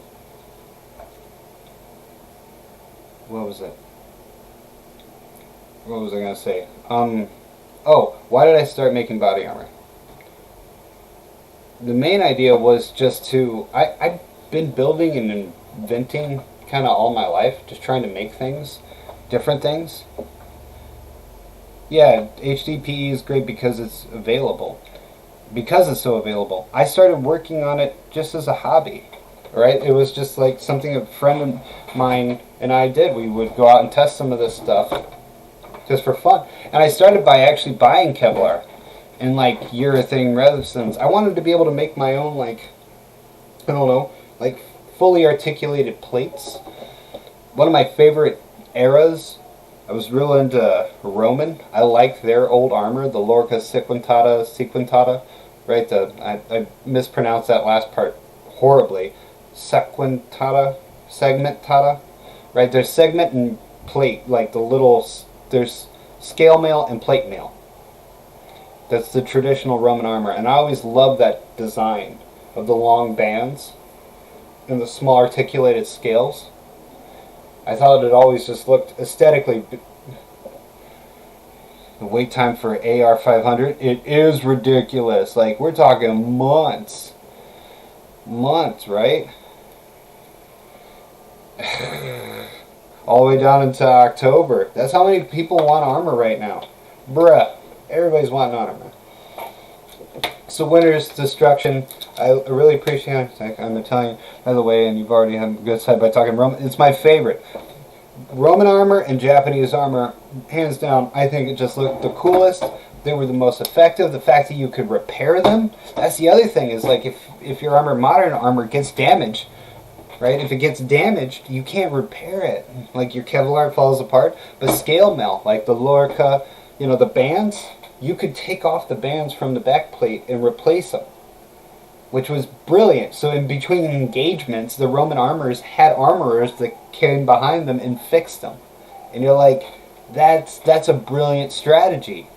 was it? What was I gonna say? Oh, why did I start making body armor? The main idea was just to, I've been building and inventing kind of all my life, just trying to make things, different things. Yeah, HDPE is great because it's available. Because it's so available. I started working on it just as a hobby, right? It was just like something a friend of mine and I did. We would go out and test some of this stuff just for fun. And I started by actually buying Kevlar and like urethane resins. I wanted to be able to make my own, like, I don't know, like fully articulated plates. One of my favorite eras, I was real into Roman. I liked their old armor, the Lorica Sequentata, right? I mispronounced that last part horribly. Segmentata, right? There's segment and plate, like the little, there's scale mail and plate mail. That's the traditional Roman armor, and I always loved that design of the long bands and the small articulated scales. I thought it always just looked aesthetically. The wait time for AR500, it is ridiculous. Like, we're talking months. Months, right? All the way down into October. That's how many people want armor right now. Bruh. Everybody's wanting armor. So Winter's Destruction, I really appreciate it. I'm Italian, by the way, and you've already had a good side by talking Roman. It's my favorite. Roman armor and Japanese armor, hands down, I think it just looked the coolest. They were the most effective. The fact that you could repair them, that's the other thing, is like if your armor, modern armor, gets damaged, right? If it gets damaged, you can't repair it. Like your Kevlar falls apart, but scale mail, like the Lorica, you know, the bands, you could take off the bands from the back plate and replace them, which was brilliant. So in between engagements, the Roman armors had armorers that came behind them and fixed them. And you're like, that's a brilliant strategy,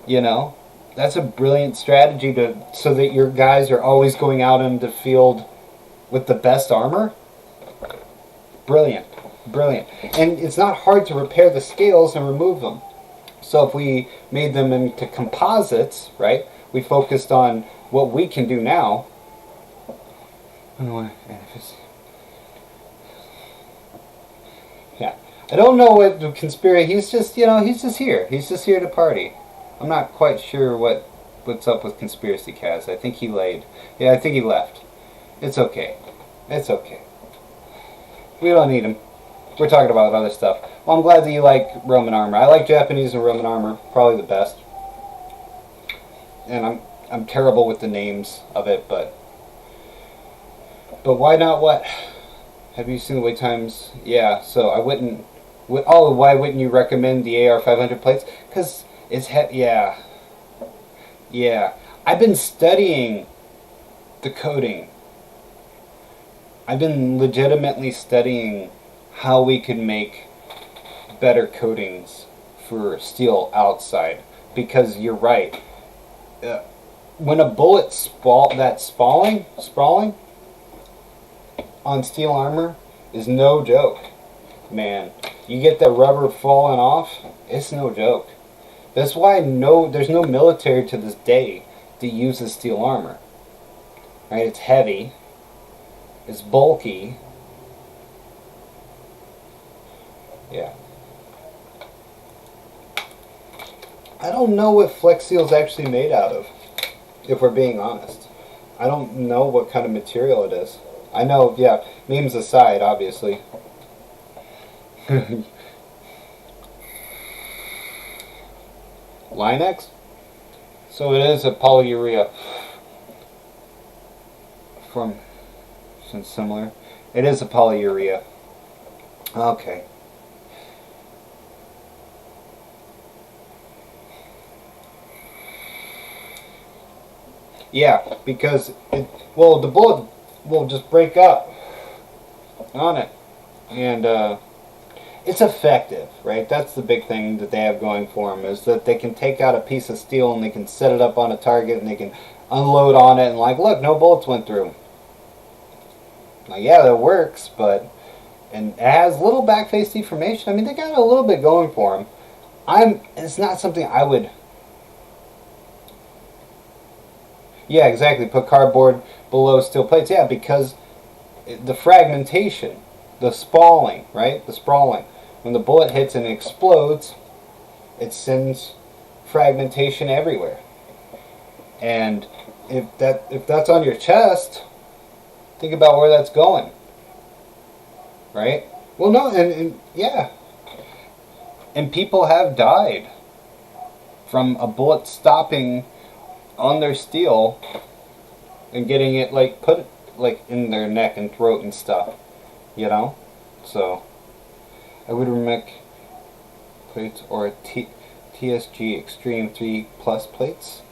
you know? That's a brilliant strategy so that your guys are always going out into the field with the best armor. Brilliant, brilliant. And it's not hard to repair the scales and remove them. So if we made them into composites, right, we focused on what we can do now. I don't know yeah, I don't know what the conspiracy. He's just, you know, he's just here. He's just here to party. I'm not quite sure what's up with Conspiracy Kaz. I think he laid. Yeah, I think he left. It's okay. It's okay. We don't need him. We're talking about other stuff. Well, I'm glad that you like Roman armor. I like Japanese and Roman armor, probably the best. And I'm terrible with the names of it, but why not what? Have you seen the wait times? Yeah, so I wouldn't. Oh, why wouldn't you recommend the AR500 plates? Because it's yeah. I've been studying the coating. I've been legitimately studying how we could make better coatings for steel outside, because you're right. When a bullet sprawling on steel armor is no joke, man. You get that rubber falling off, it's no joke. That's why there's no military to this day that uses steel armor. Right? It's heavy, it's bulky. Yeah. I don't know what Flex Seal is actually made out of, if we're being honest. I don't know what kind of material it is. I know, yeah, memes aside, obviously. Linex? So it is a polyurea. Since similar. It is a polyurea. Okay. Yeah, because the bullet will just break up on it, and it's effective, right? That's the big thing that they have going for them, is that they can take out a piece of steel and they can set it up on a target and they can unload on it and like, look, no bullets went through. Like, yeah, that works, but and it has little back face deformation. I mean, they got a little bit going for them. It's not something I would. Yeah, exactly. Put cardboard below steel plates. Yeah, because the fragmentation, the spalling, right? The sprawling. When the bullet hits and explodes, it sends fragmentation everywhere. And if that's on your chest, think about where that's going. Right? Well, no, and yeah. And people have died from a bullet stopping on their steel and getting it like put like in their neck and throat and stuff, you know. So I would make plates or a TSG Extreme 3 Plus plates.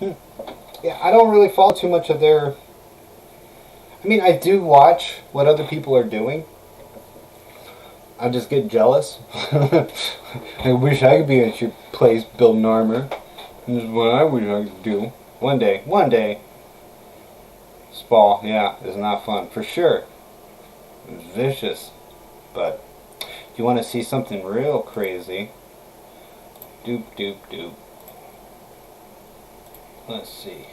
Yeah, I don't really follow too much of their. I mean, I do watch what other people are doing. I just get jealous. I wish I could be at your place building armor. This is what I wish I could do. One day. Spall, yeah, is not fun, for sure. It's vicious. But if you want to see something real crazy, doop. Let's see.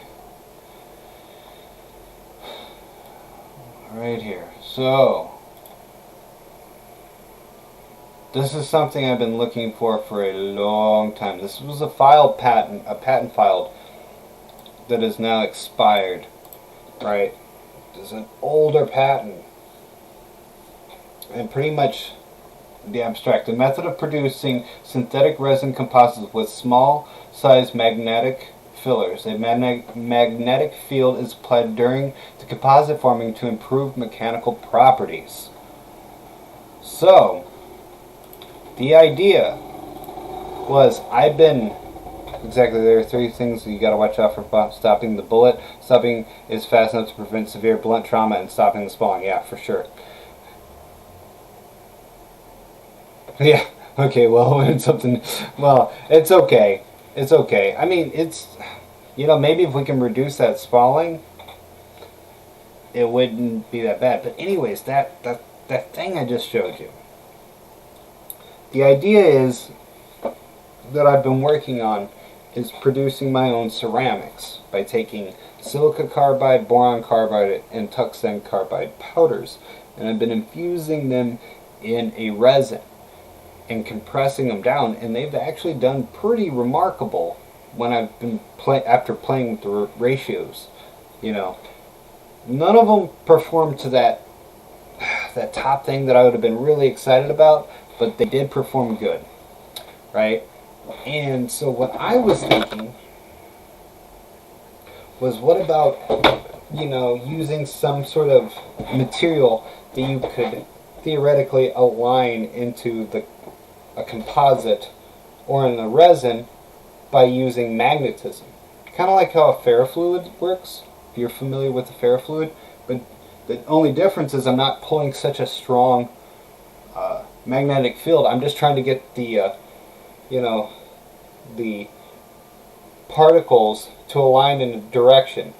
Right here. So, this is something I've been looking for a long time. This was a patent filed that is now expired, right? This is an older patent. And pretty much the abstract. The method of producing synthetic resin composites with small size magnetic fillers. A magnetic field is applied during the composite forming to improve mechanical properties. So, the idea was, there are 3 things that you gotta watch out for: stopping the bullet, stopping is fast enough to prevent severe blunt trauma, and stopping the spalling. Yeah, for sure. Yeah, okay, well, it's okay. It's okay. I mean, maybe if we can reduce that spalling, it wouldn't be that bad. But anyways, that thing I just showed you, the idea is that I've been working on is producing my own ceramics by taking silica carbide, boron carbide, and tungsten carbide powders, and I've been infusing them in a resin and compressing them down, and they've actually done pretty remarkable when I've been after playing with the ratios. None of them performed to that top thing that I would have been really excited about, but they did perform good, right? And so what I was thinking was, what about using some sort of material that you could theoretically align into a composite or in a resin by using magnetism. Kind of like how a ferrofluid works, if you're familiar with the ferrofluid, but the only difference is I'm not pulling such a strong magnetic field. I'm just trying to get the particles to align in a direction.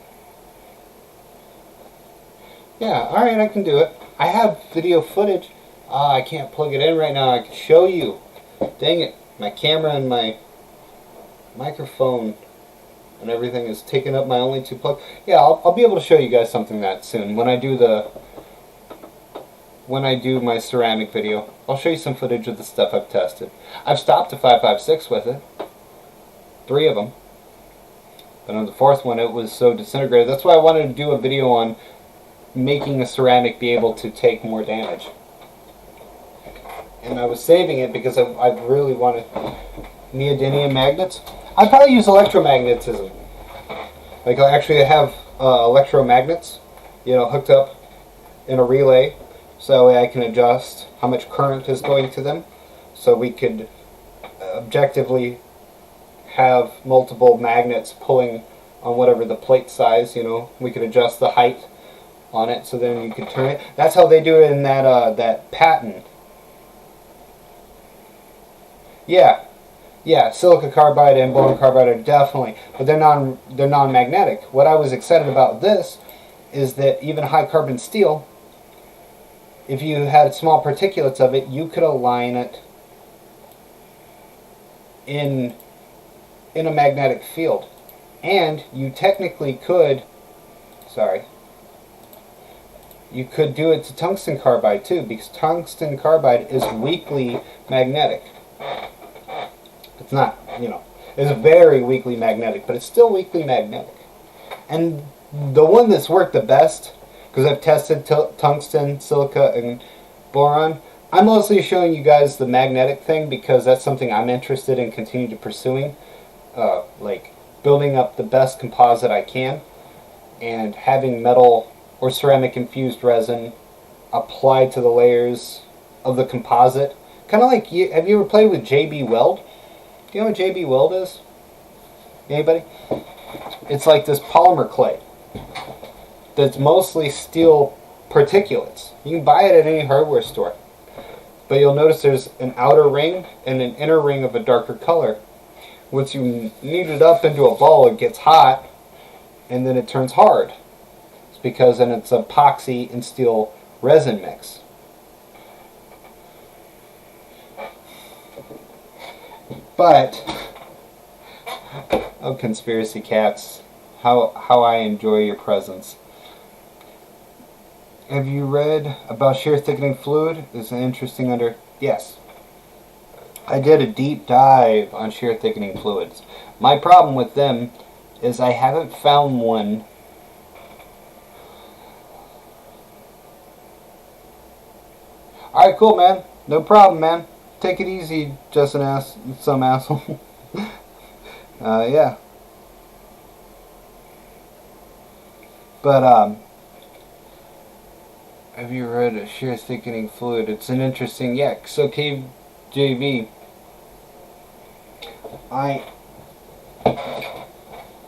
Yeah, alright, I can do it. I have video footage. I can't plug it in right now. I can show you. Dang it. My camera and my microphone and everything is taking up my only 2 plugs. Yeah, I'll be able to show you guys something that soon. When I do my ceramic video, I'll show you some footage of the stuff I've tested. I've stopped to 5.56 with it. 3 of them. But on the 4th one, it was so disintegrated. That's why I wanted to do a video on making a ceramic be able to take more damage. And I was saving it because I really wanted neodymium magnets. I'd probably use electromagnetism. Like, I actually have electromagnets, hooked up in a relay, so that way I can adjust how much current is going to them, so we could objectively have multiple magnets pulling on whatever the plate size, you know, we could adjust the height on it, so then you could turn it. That's how they do it in that that patent. Yeah, yeah, silica carbide and boron carbide are definitely, but they're non-magnetic. What I was excited about this is that even high carbon steel, if you had small particulates of it, you could align it in a magnetic field. And you technically could, you could do it to tungsten carbide too, because tungsten carbide is weakly magnetic. It's not, you know, it's very weakly magnetic, but it's still weakly magnetic. And the one that's worked the best, because I've tested tungsten, silica, and boron, I'm mostly showing you guys the magnetic thing because that's something I'm interested in continuing to pursuing, like building up the best composite I can, and having metal or ceramic infused resin applied to the layers of the composite. Kind of like, have you ever played with JB Weld? Do you know what JB Weld is? Anybody? It's like this polymer clay that's mostly steel particulates. You can buy it at any hardware store. But you'll notice there's an outer ring and an inner ring of a darker color. Once you knead it up into a ball, it gets hot, and then it turns hard. It's because then it's epoxy and steel resin mix. But, oh, conspiracy cats, how I enjoy your presence. Have you read about shear thickening fluid? It's an interesting Yes. I did a deep dive on shear thickening fluids. My problem with them is I haven't found one Alright, cool, man. No problem, man. Take it easy, just some asshole. Yeah. But, have you read a shear thickening fluid? It's an interesting, yeah, so KJV, I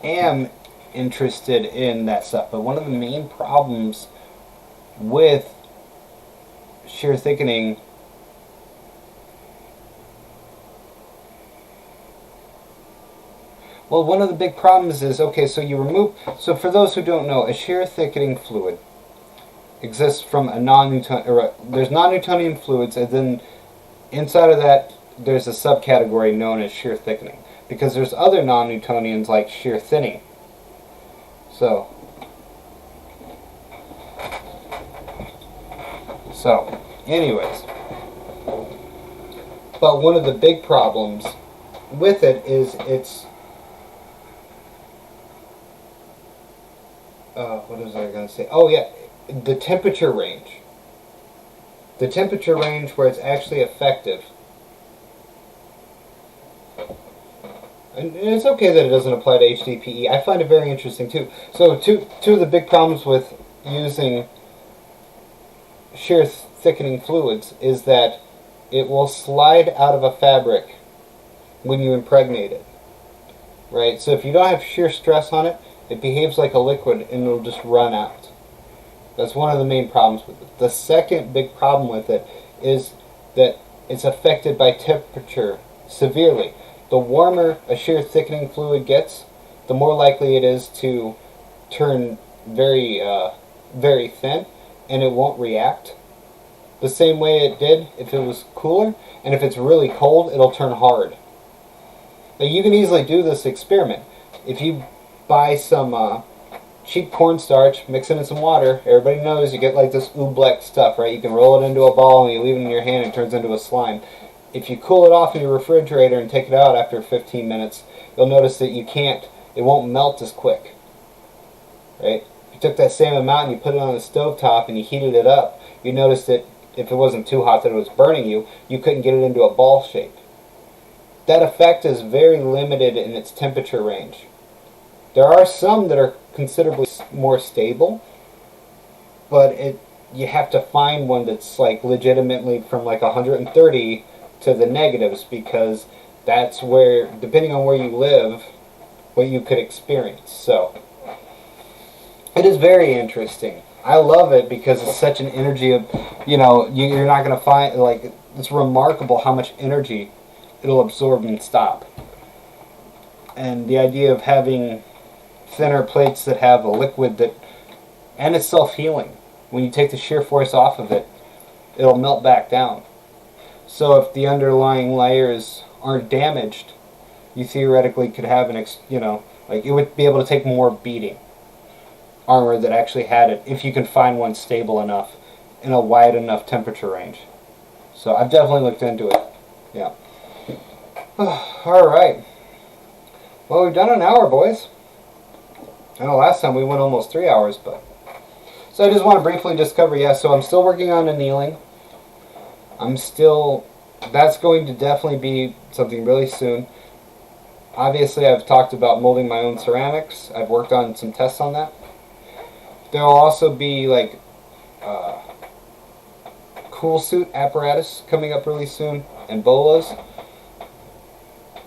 am interested in that stuff, but one of the main problems with shear thickening one of the big problems is, okay, so you remove, so for those who don't know, a shear thickening fluid exists from a non-Newtonian, there's non-Newtonian fluids, and then inside of that there's a subcategory known as shear thickening, because there's other non-Newtonians like shear thinning. So anyways, but one of the big problems with it is it's what was I going to say? Oh yeah, the temperature range. The temperature range where it's actually effective. And it's okay that it doesn't apply to HDPE. I find it very interesting too. So two of the big problems with using shear thickening fluids is that it will slide out of a fabric when you impregnate it. Right? So if you don't have shear stress on it, it behaves like a liquid and it'll just run out. That's one of the main problems with it. The second big problem with it is that it's affected by temperature severely. The warmer a shear thickening fluid gets, the more likely it is to turn very thin, and it won't react the same way it did if it was cooler, and if it's really cold, it'll turn hard. Now, you can easily do this experiment. If you buy some cheap cornstarch, mix it in some water, everybody knows you get like this oobleck stuff, right? You can roll it into a ball and you leave it in your hand and it turns into a slime. If you cool it off in your refrigerator and take it out after 15 minutes, you'll notice that it won't melt as quick. Right? If you took that same amount and you put it on the stovetop and you heated it up, you notice that if it wasn't too hot that it was burning you, you couldn't get it into a ball shape. That effect is very limited in its temperature range. There are some that are considerably more stable, but you have to find one that's like legitimately from like 130 to the negatives, because that's where, depending on where you live, what you could experience. So it is very interesting. I love it because it's such an energy of, you know, you're not going to find, like, it's remarkable how much energy it'll absorb and stop. And the idea of having thinner plates that have a liquid that, and it's self-healing. When you take the shear force off of it, it'll melt back down. So if the underlying layers aren't damaged, you theoretically could have you know, like, it would be able to take more beating. Armor that actually had it, if you can find one stable enough in a wide enough temperature range. So I've definitely looked into it. Yeah. Alright. Well, we've done an hour, boys. I know last time we went almost 3 hours, but... So I just want to briefly just cover, yeah, so I'm still working on annealing. That's going to definitely be something really soon. Obviously, I've talked about molding my own ceramics. I've worked on some tests on that. There will also be like cool suit apparatus coming up really soon, and bolas.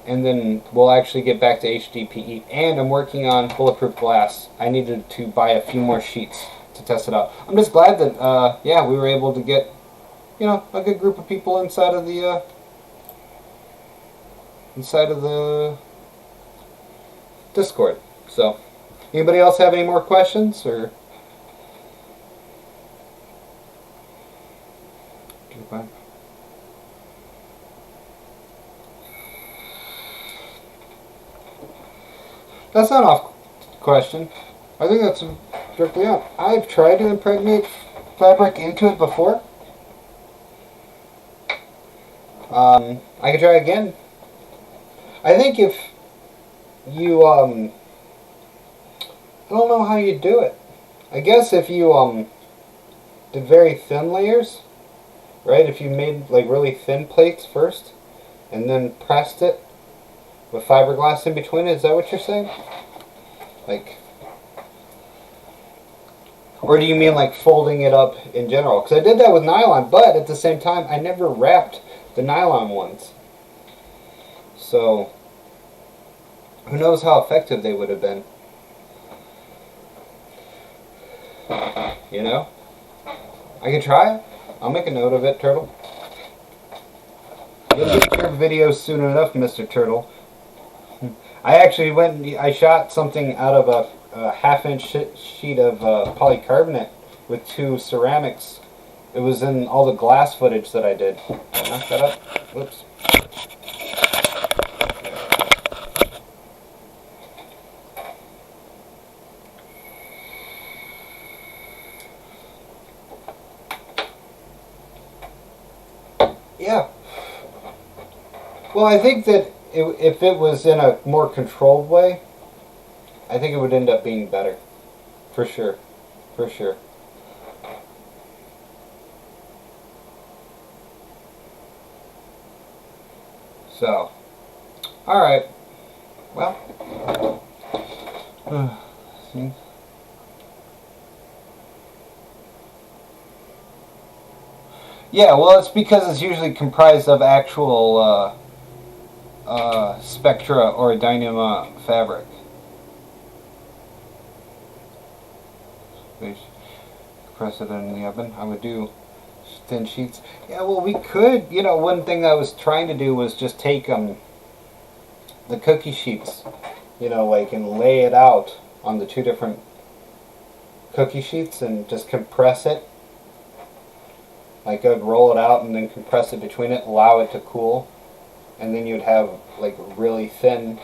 And then we'll actually get back to HDPE. And I'm working on bulletproof glass. I needed to buy a few more sheets to test it out. I'm just glad that yeah, we were able to get, you know, a good group of people inside of the Discord. So, anybody else have any more questions or? That's not off question. I think that's directly on. I've tried to impregnate fabric into it before. I could try again. I think if you, I don't know how you do it. I guess if you, did very thin layers, right? If you made like really thin plates first, and then pressed it with fiberglass in between it, is that what you're saying? Like, or do you mean like folding it up in general? Because I did that with nylon, but at the same time, I never wrapped the nylon ones. So, who knows how effective they would have been? You know? I could try it. I'll make a note of it, Turtle. You'll get your video soon enough, Mr. Turtle. I actually I shot something out of a half-inch sheet of polycarbonate with 2 ceramics. It was in all the glass footage that I did. Knock that up. Whoops. Yeah. Well, I think that if it was in a more controlled way, I think it would end up being better. For sure. For sure. So, alright. Well. See? Yeah, well, it's because it's usually comprised of actual spectra or dynama fabric. Press it in the oven. I would do thin sheets. Yeah, well, we could, you know, one thing I was trying to do was just take the cookie sheets, you know, like, and lay it out on the 2 different cookie sheets and just compress it. Like, I'd roll it out and then compress it between it, allow it to cool, and then you'd have like really thin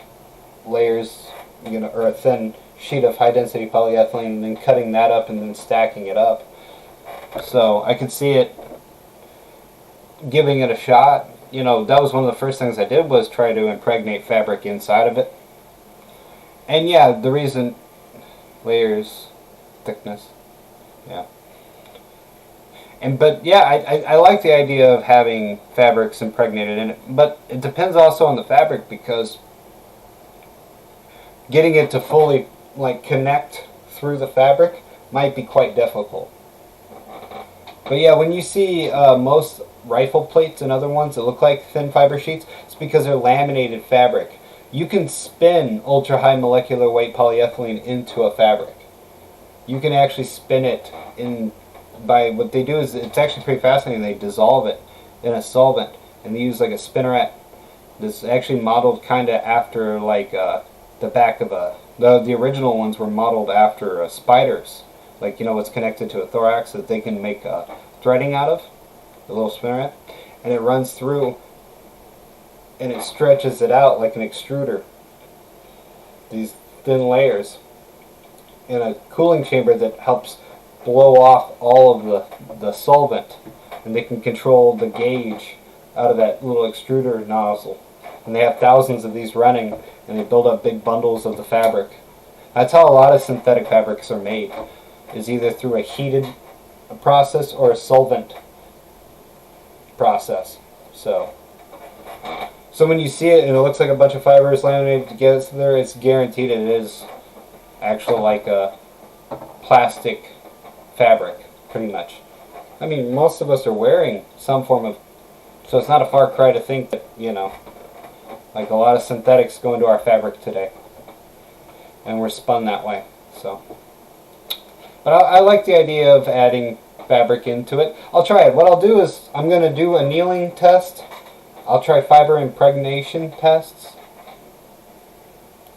layers, you know, or a thin sheet of high density polyethylene, and then cutting that up and then stacking it up. So I could see it giving it a shot. You know, that was one of the first things I did, was try to impregnate fabric inside of it. And yeah, the reason, layers, thickness, yeah. But yeah, I like the idea of having fabrics impregnated in it, but it depends also on the fabric, because getting it to fully like connect through the fabric might be quite difficult. But yeah, when you see most rifle plates and other ones that look like thin fiber sheets, it's because they're laminated fabric. You can spin ultra high molecular weight polyethylene into a fabric. You can actually spin it in, by what they do is, it's actually pretty fascinating. They dissolve it in a solvent and they use like a spinneret. This actually modeled kind of after like the back of a, the original ones were modeled after spiders, like, you know, what's connected to a thorax that they can make threading out of, the little spinneret, and it runs through and it stretches it out like an extruder, these thin layers, in a cooling chamber that helps blow off all of the solvent, and they can control the gauge out of that little extruder nozzle. And they have thousands of these running, and they build up big bundles of the fabric. That's how a lot of synthetic fabrics are made, is either through a heated process or a solvent process. So when you see it and it looks like a bunch of fibers laminated together, it's guaranteed it is actually like a plastic fabric, pretty much. I mean, most of us are wearing some form of, so it's not a far cry to think that, you know, like a lot of synthetics go into our fabric today, and we're spun that way. So, but I like the idea of adding fabric into it. I'll try it. What I'll do is I'm going to do annealing test. I'll try fiber impregnation tests,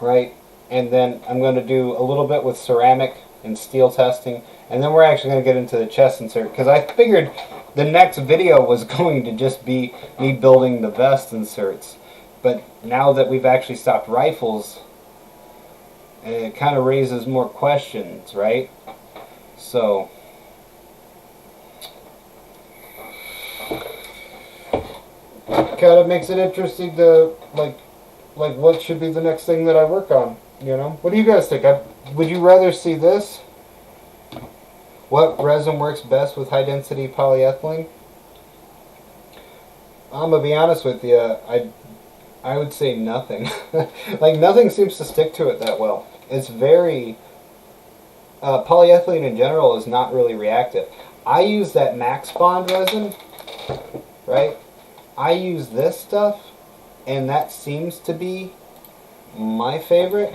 right? And then I'm going to do a little bit with ceramic and steel testing, and then we're actually going to get into the chest insert, because I figured the next video was going to just be me building the vest inserts. But now that we've actually stopped rifles, it kind of raises more questions, right? So kind of makes it interesting to like what should be the next thing that I work on, you know? What do you guys think? Would you rather see this? What resin works best with high density polyethylene? I'm gonna be honest with you, I would say nothing. Like, nothing seems to stick to it that well. It's very polyethylene in general is not really reactive. I use that Max Bond resin, right? I use this stuff, and that seems to be my favorite.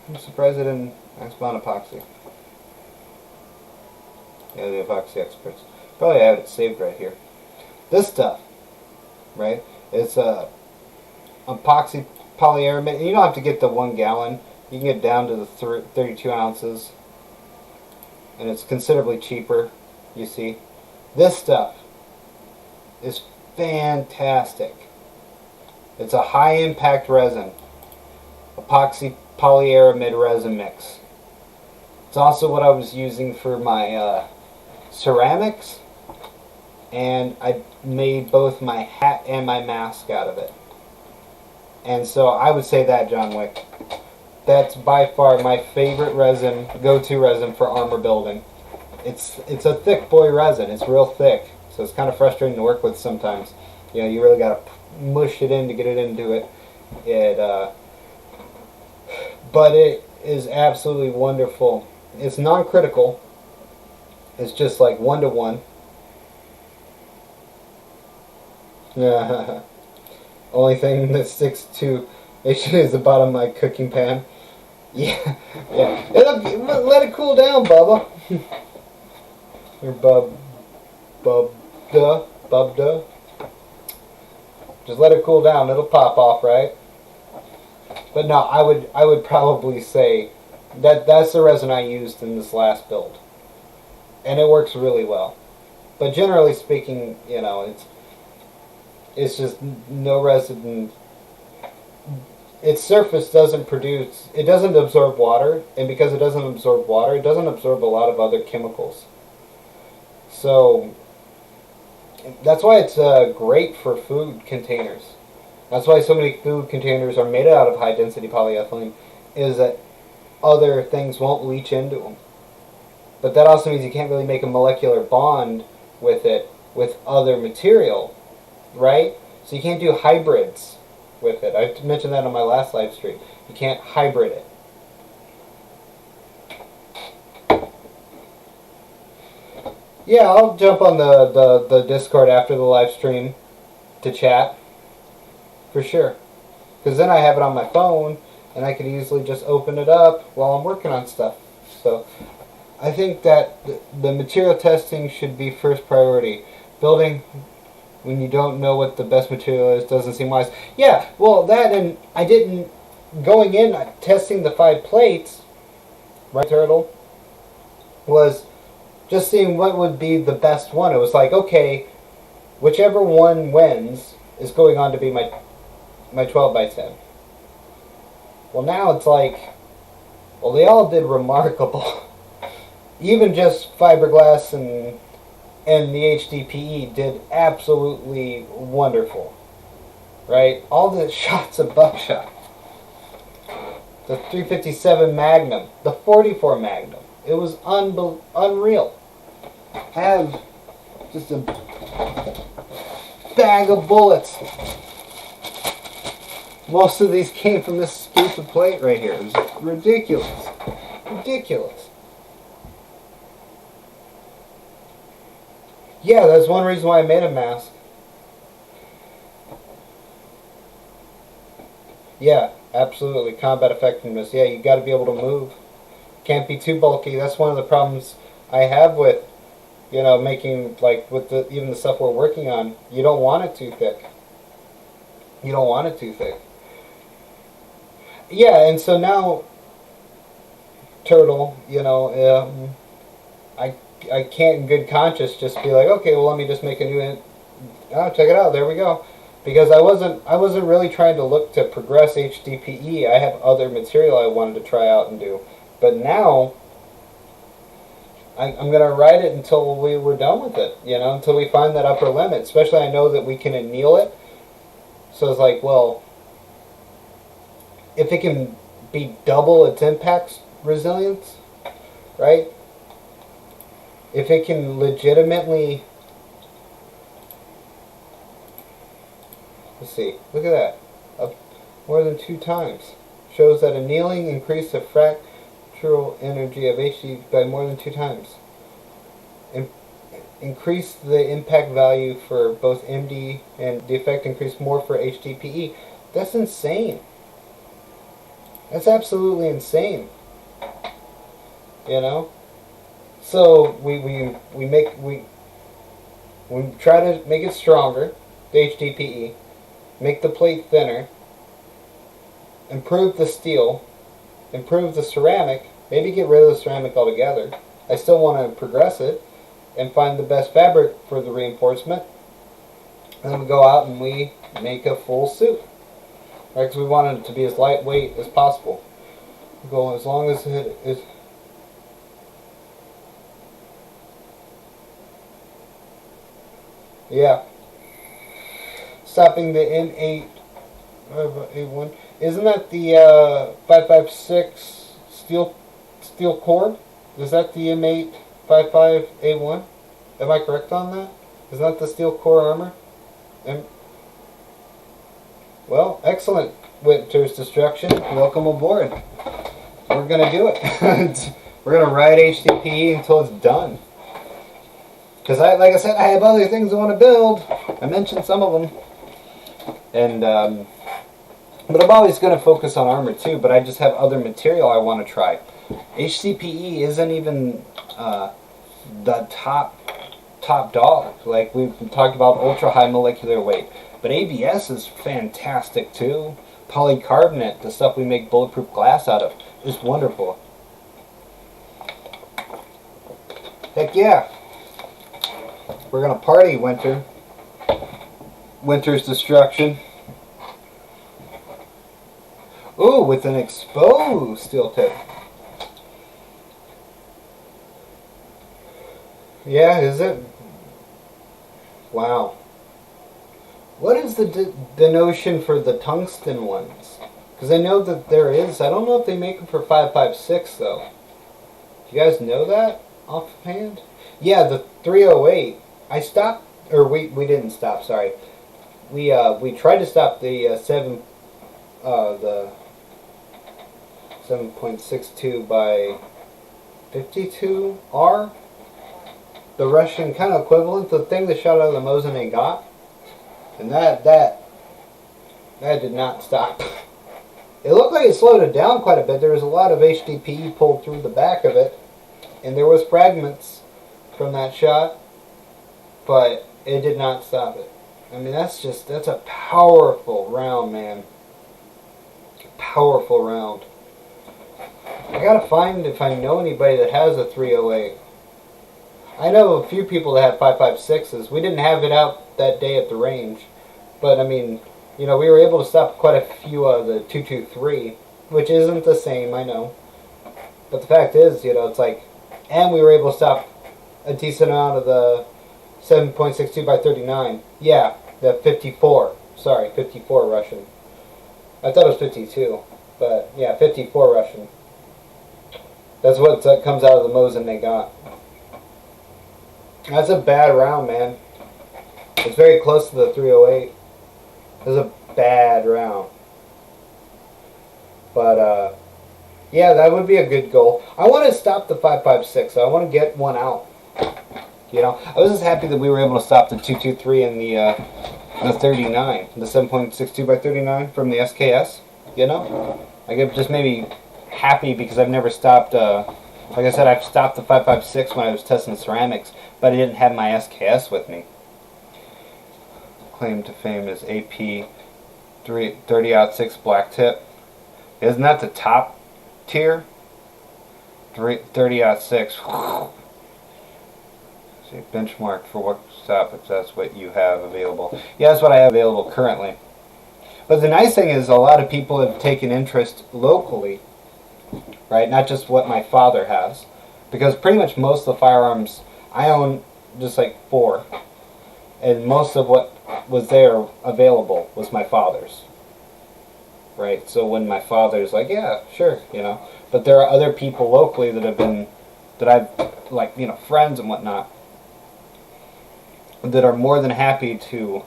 I'm surprised I didn't Max Bond epoxy. Yeah, the epoxy experts. Probably have it saved right here. This stuff, right? It's a epoxy polyaramid. You don't have to get the 1 gallon. You can get down to the 32 ounces, and it's considerably cheaper. You see, this stuff is fantastic. It's a high impact resin, epoxy polyaramid resin mix. It's also what I was using for my ceramics, and I made both my hat and my mask out of it. And so I would say that, John Wick, that's by far my favorite resin, go-to resin for armor building. It's a thick boy resin. It's real thick, so it's kind of frustrating to work with sometimes. You know, you really got to mush it in to get it into it. But it is absolutely wonderful. It's non-critical. It's just like 1-to-1. Only thing that sticks to it is the bottom of my cooking pan. Yeah. Let it cool down, Bubba. Or Bubda. Just let it cool down. It'll pop off, right? But no, I would probably say that's the resin I used in this last build, and it works really well. But generally speaking, you know, it's just no resin. Its surface doesn't produce, it doesn't absorb water, and because it doesn't absorb water, it doesn't absorb a lot of other chemicals. So that's why it's great for food containers. That's why so many food containers are made out of high density polyethylene, is that other things won't leach into them. But that also means you can't really make a molecular bond with it with other material, right? So you can't do hybrids with it. I mentioned that on my last live stream. You can't hybrid it. Yeah, I'll jump on the Discord after the live stream to chat. For sure. Because then I have it on my phone, and I could easily just open it up while I'm working on stuff. So I think that the material testing should be first priority. Building when you don't know what the best material is doesn't seem wise. Yeah, well, that, and I didn't, going in, testing the 5 plates, right, Turtle, was just seeing what would be the best one. It was like, okay, whichever one wins is going on to be my 12 by 10. Well, now it's like, well, they all did remarkable. Even just fiberglass and the HDPE did absolutely wonderful. Right? All the shots of buckshot. The 357 Magnum, the 44 Magnum. It was unreal. I have just a bag of bullets. Most of these came from this stupid plate right here. It was ridiculous. Ridiculous. Yeah, that's one reason why I made a mask. Yeah, absolutely. Combat effectiveness. Yeah, you got to be able to move. Can't be too bulky. That's one of the problems I have with, you know, making, like, with the even the stuff we're working on. You don't want it too thick. You don't want it too thick. Yeah, and so now, Turtle, you know, I can't in good conscience just be like, okay, well, let me just make a new. Oh, check it out. There we go. Because I wasn't really trying to look to progress HDPE. I have other material I wanted to try out and do. But now, I'm going to ride it until we're done with it, you know, until we find that upper limit. Especially I know that we can anneal it. So it's like, well, if it can be double its impact resilience, right? If it can legitimately, let's see, look at that, up more than 2 times. Shows that annealing increased the fractal energy of HD by more than 2 times. Increased the impact value for both MD, and the effect increased more for HDPE. That's insane. That's absolutely insane. You know? So we try to make it stronger, the HDPE, make the plate thinner, improve the steel, improve the ceramic, maybe get rid of the ceramic altogether. I still want to progress it and find the best fabric for the reinforcement. And then we go out and we make a full suit. Right, because we want it to be as lightweight as possible. We go as long as it is. Yeah. Stopping the M8 A1. Isn't that the 556 steel cord? Is that the M8 55A1? Am I correct on that? Isn't that the steel core armor? Well, excellent. Winter's Destruction. Welcome aboard. We're gonna do it. We're gonna ride HDPE until it's done. Because like I said, I have other things I want to build. I mentioned some of them. And, but I'm always going to focus on armor too, but I just have other material I want to try. HDPE isn't even the top dog. Like we've talked about ultra high molecular weight. But ABS is fantastic too. Polycarbonate, the stuff we make bulletproof glass out of, is wonderful. Heck yeah. We're gonna party, Winter. Winter's Destruction. Ooh, with an exposed steel tip. Yeah, is it? Wow. What is the notion for the tungsten ones? Because I know that there is. I don't know if they make them for 556 though. Do you guys know that offhand? Yeah, the 308. I stopped, or we didn't stop. Sorry, we tried to stop the the 7.62 by 52R. the Russian kind of equivalent, the thing that shot out of the Mosin they got, and that did not stop. It looked like it slowed it down quite a bit. There was a lot of HDPE pulled through the back of it, and there was fragments from that shot, but it did not stop it. I mean, that's a powerful round, man. Powerful round. I gotta find if I know anybody that has a 308. I know a few people that have 5.56s. We didn't have it out that day at the range, but I mean, you know, we were able to stop quite a few of the 223, which isn't the same, I know. But the fact is, you know, it's like, and we were able to stop a decent amount of the 7.62 by 39. Yeah, the 54. Sorry, 54 Russian. I thought it was 52, but yeah, 54 Russian. That's what comes out of the Mosin they got. That's a bad round, man. It's very close to the 308. It was a bad round. But, yeah, that would be a good goal. I want to stop the 5.56. I want to get one out. You know, I was just happy that we were able to stop the 223 and the 39, the 7.62 by 39 from the SKS. You know, like it just made me happy because I've never stopped. Like I said, I've stopped the 5.56 when I was testing ceramics, but I didn't have my SKS with me. Claim to fame is AP 30-06 black tip. Isn't that the top tier? 30-06. See, benchmark for what stop if that's what you have available. Yeah, that's what I have available currently. But the nice thing is a lot of people have taken interest locally, right? Not just what my father has. Because pretty much most of the firearms I own just like 4. And most of what was there available was my father's. Right? So when my father's like, yeah, sure, you know. But there are other people locally that have been, that I've, like, you know, friends and whatnot, that are more than happy to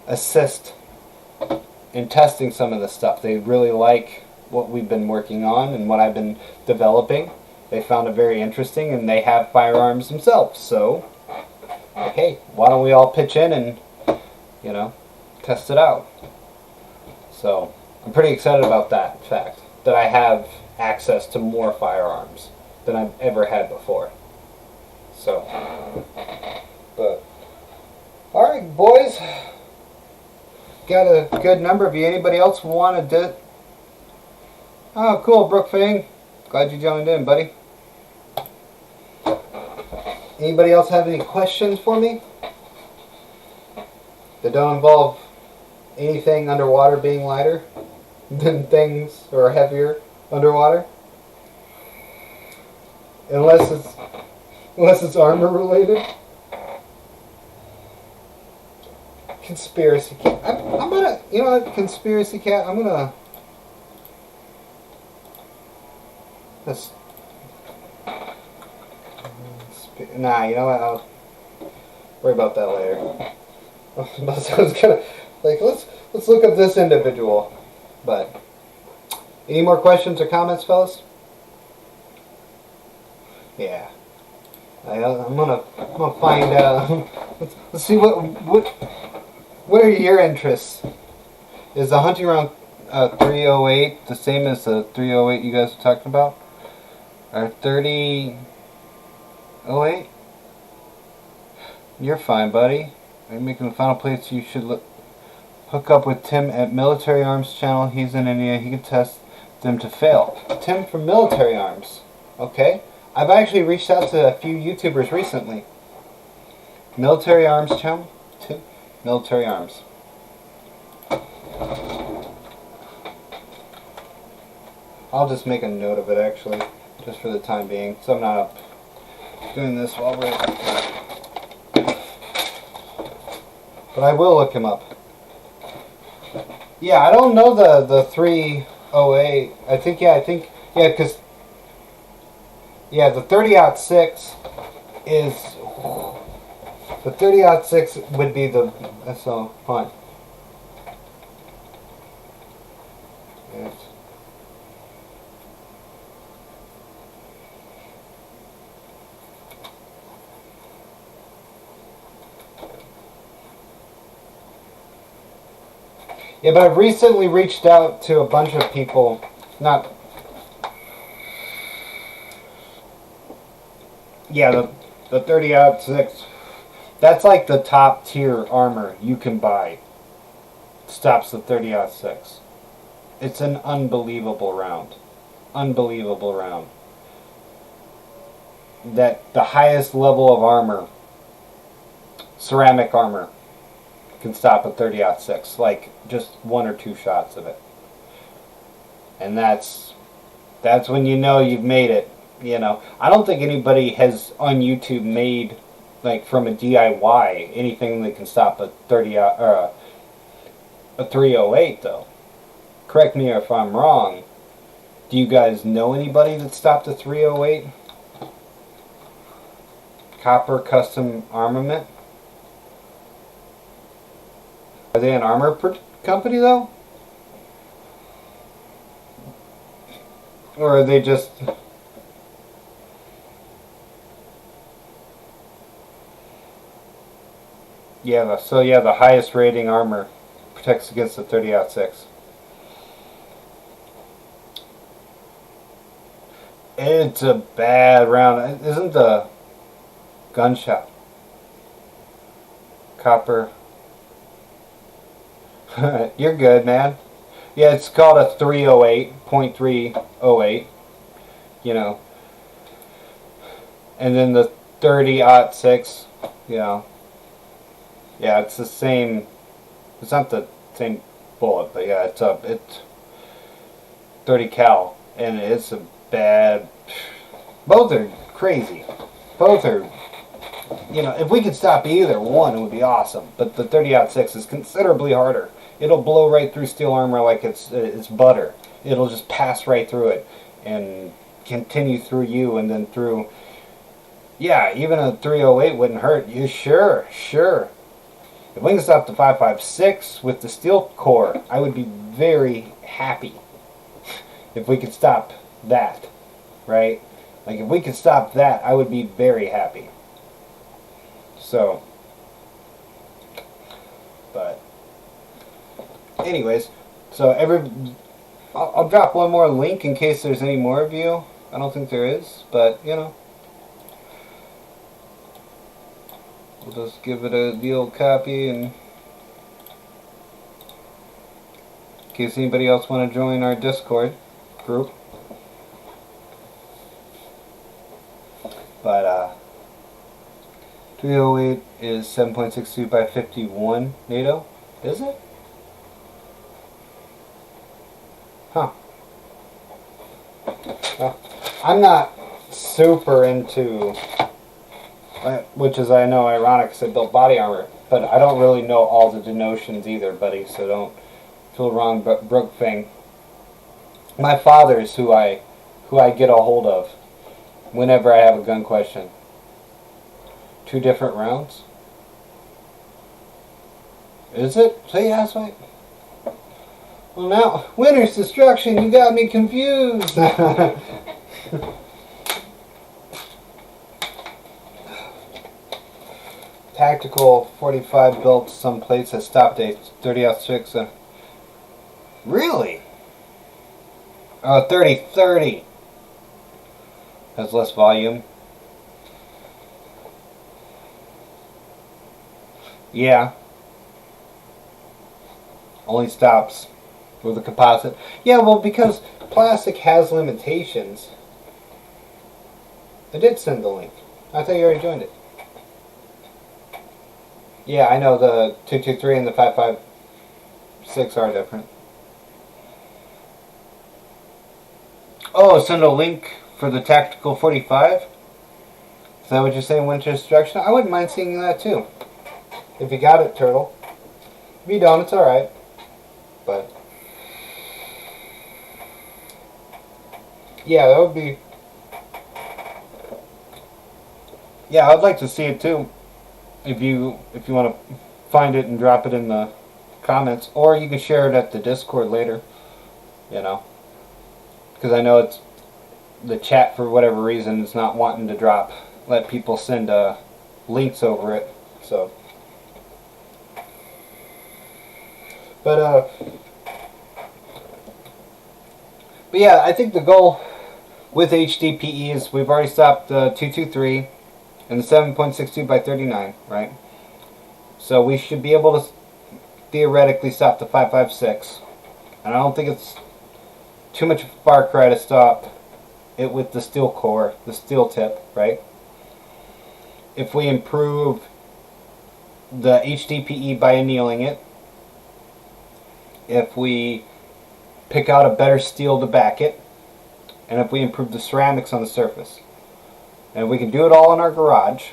assist in testing some of this stuff. They really like what we've been working on and what I've been developing. They found it very interesting, and they have firearms themselves. So, okay, why don't we all pitch in and, you know, test it out? So, I'm pretty excited about that fact, that I have access to more firearms than I've ever had before. So, but, alright boys, got a good number of you. Anybody else want to do? Oh, cool, Brooke Fang. Glad you joined in, buddy. Anybody else have any questions for me that don't involve anything underwater being lighter than things or heavier underwater? Unless it's armor related. Conspiracy cat. I'm gonna, you know what, conspiracy cat, I'm gonna nah, you know what, I'll worry about that later. I was gonna, like, let's look up this individual. But any more questions or comments, fellas? Yeah. I'm gonna find out. Let's see what are your interests? Is the hunting round 308 the same as the 308 you guys were talking about? Or 3008? You're fine, buddy. Are you making the final plates? You should hook up with Tim at Military Arms channel. He's in India. He can test them to fail. Tim from Military Arms. Okay. I've actually reached out to a few YouTubers recently. Military Arms channel. Tim. Military Arms. I'll just make a note of it actually, just for the time being, so I'm not up doing this while we're... But I will look him up. Yeah, I don't know the 308. I think, because... Yeah, the 30-06 is... The 30-06 would be the... That's so fun. Yes. Yeah, but I've recently reached out to a bunch of people, not... Yeah, the 30-06, that's like the top tier armor you can buy. Stops the 30-06. It's an unbelievable round. Unbelievable round. That the highest level of armor, ceramic armor, can stop a 30-06. Like just one or two shots of it. And that's when you know you've made it. You know, I don't think anybody has on YouTube made, like from a DIY, anything that can stop a 30 or a 308 though. Correct me if I'm wrong. Do you guys know anybody that stopped a 308? Copper Custom Armament? Are they an armor company though? Or are they just... Yeah, so yeah, the highest rating armor protects against the 30-06. It's a bad round. Isn't the gunshot copper? You're good, man. Yeah, it's called a 308.308. You know, and then the 30-06. You know. Yeah, it's the same. It's not the same bullet, but yeah, it's 30 cal, and it's a bad. Both are crazy. Both are. You know, if we could stop either one, it would be awesome. But the 30-06 is considerably harder. It'll blow right through steel armor like it's butter. It'll just pass right through it and continue through you and then through. Yeah, even a 308 wouldn't hurt. You sure? If we can stop the 5.56 with the steel core, I would be very happy if we could stop that, right? Like if we could stop that, I would be very happy. So, but anyways, so I'll drop one more link in case there's any more of you. I don't think there is, but you know. We'll just give it the old copy, and in case anybody else want to join our Discord group. But 308 is 7.62 by 51 NATO. Is it? Huh. Well, I'm not super into... Which is, I know, ironic because I built body armor, but I don't really know all the denotions either, buddy, so don't feel wrong, but Brooke thing. My father is who I get a hold of whenever I have a gun question. 2 different rounds? Is it? See, that's right. Well, now, winner's destruction, you got me confused. Tactical 45 built some plates that stopped a 30-06. Really? 30-30. Has less volume. Yeah. Only stops with a composite. Yeah, well, because plastic has limitations. I did send the link. I thought you already joined it. Yeah, I know the 223 and the 5.56 are different. Oh, send a link for the Tactical 45? Is that what you're saying, Winter Destruction? I wouldn't mind seeing that too. If you got it, Turtle. If you don't, it's alright. But yeah, that would be... Yeah, I'd like to see it too. If you want to find it and drop it in the comments, or you can share it at the Discord later, you know, because I know it's the chat for whatever reason is not wanting to let people send links over it. So But yeah, I think the goal with HDPE is we've already stopped the 223 and the 7.62 by 39, right? So we should be able to theoretically stop the 556. And I don't think it's too much of a far cry to stop it with the steel core, the steel tip, right? If we improve the HDPE by annealing it, if we pick out a better steel to back it, and if we improve the ceramics on the surface. And we can do it all in our garage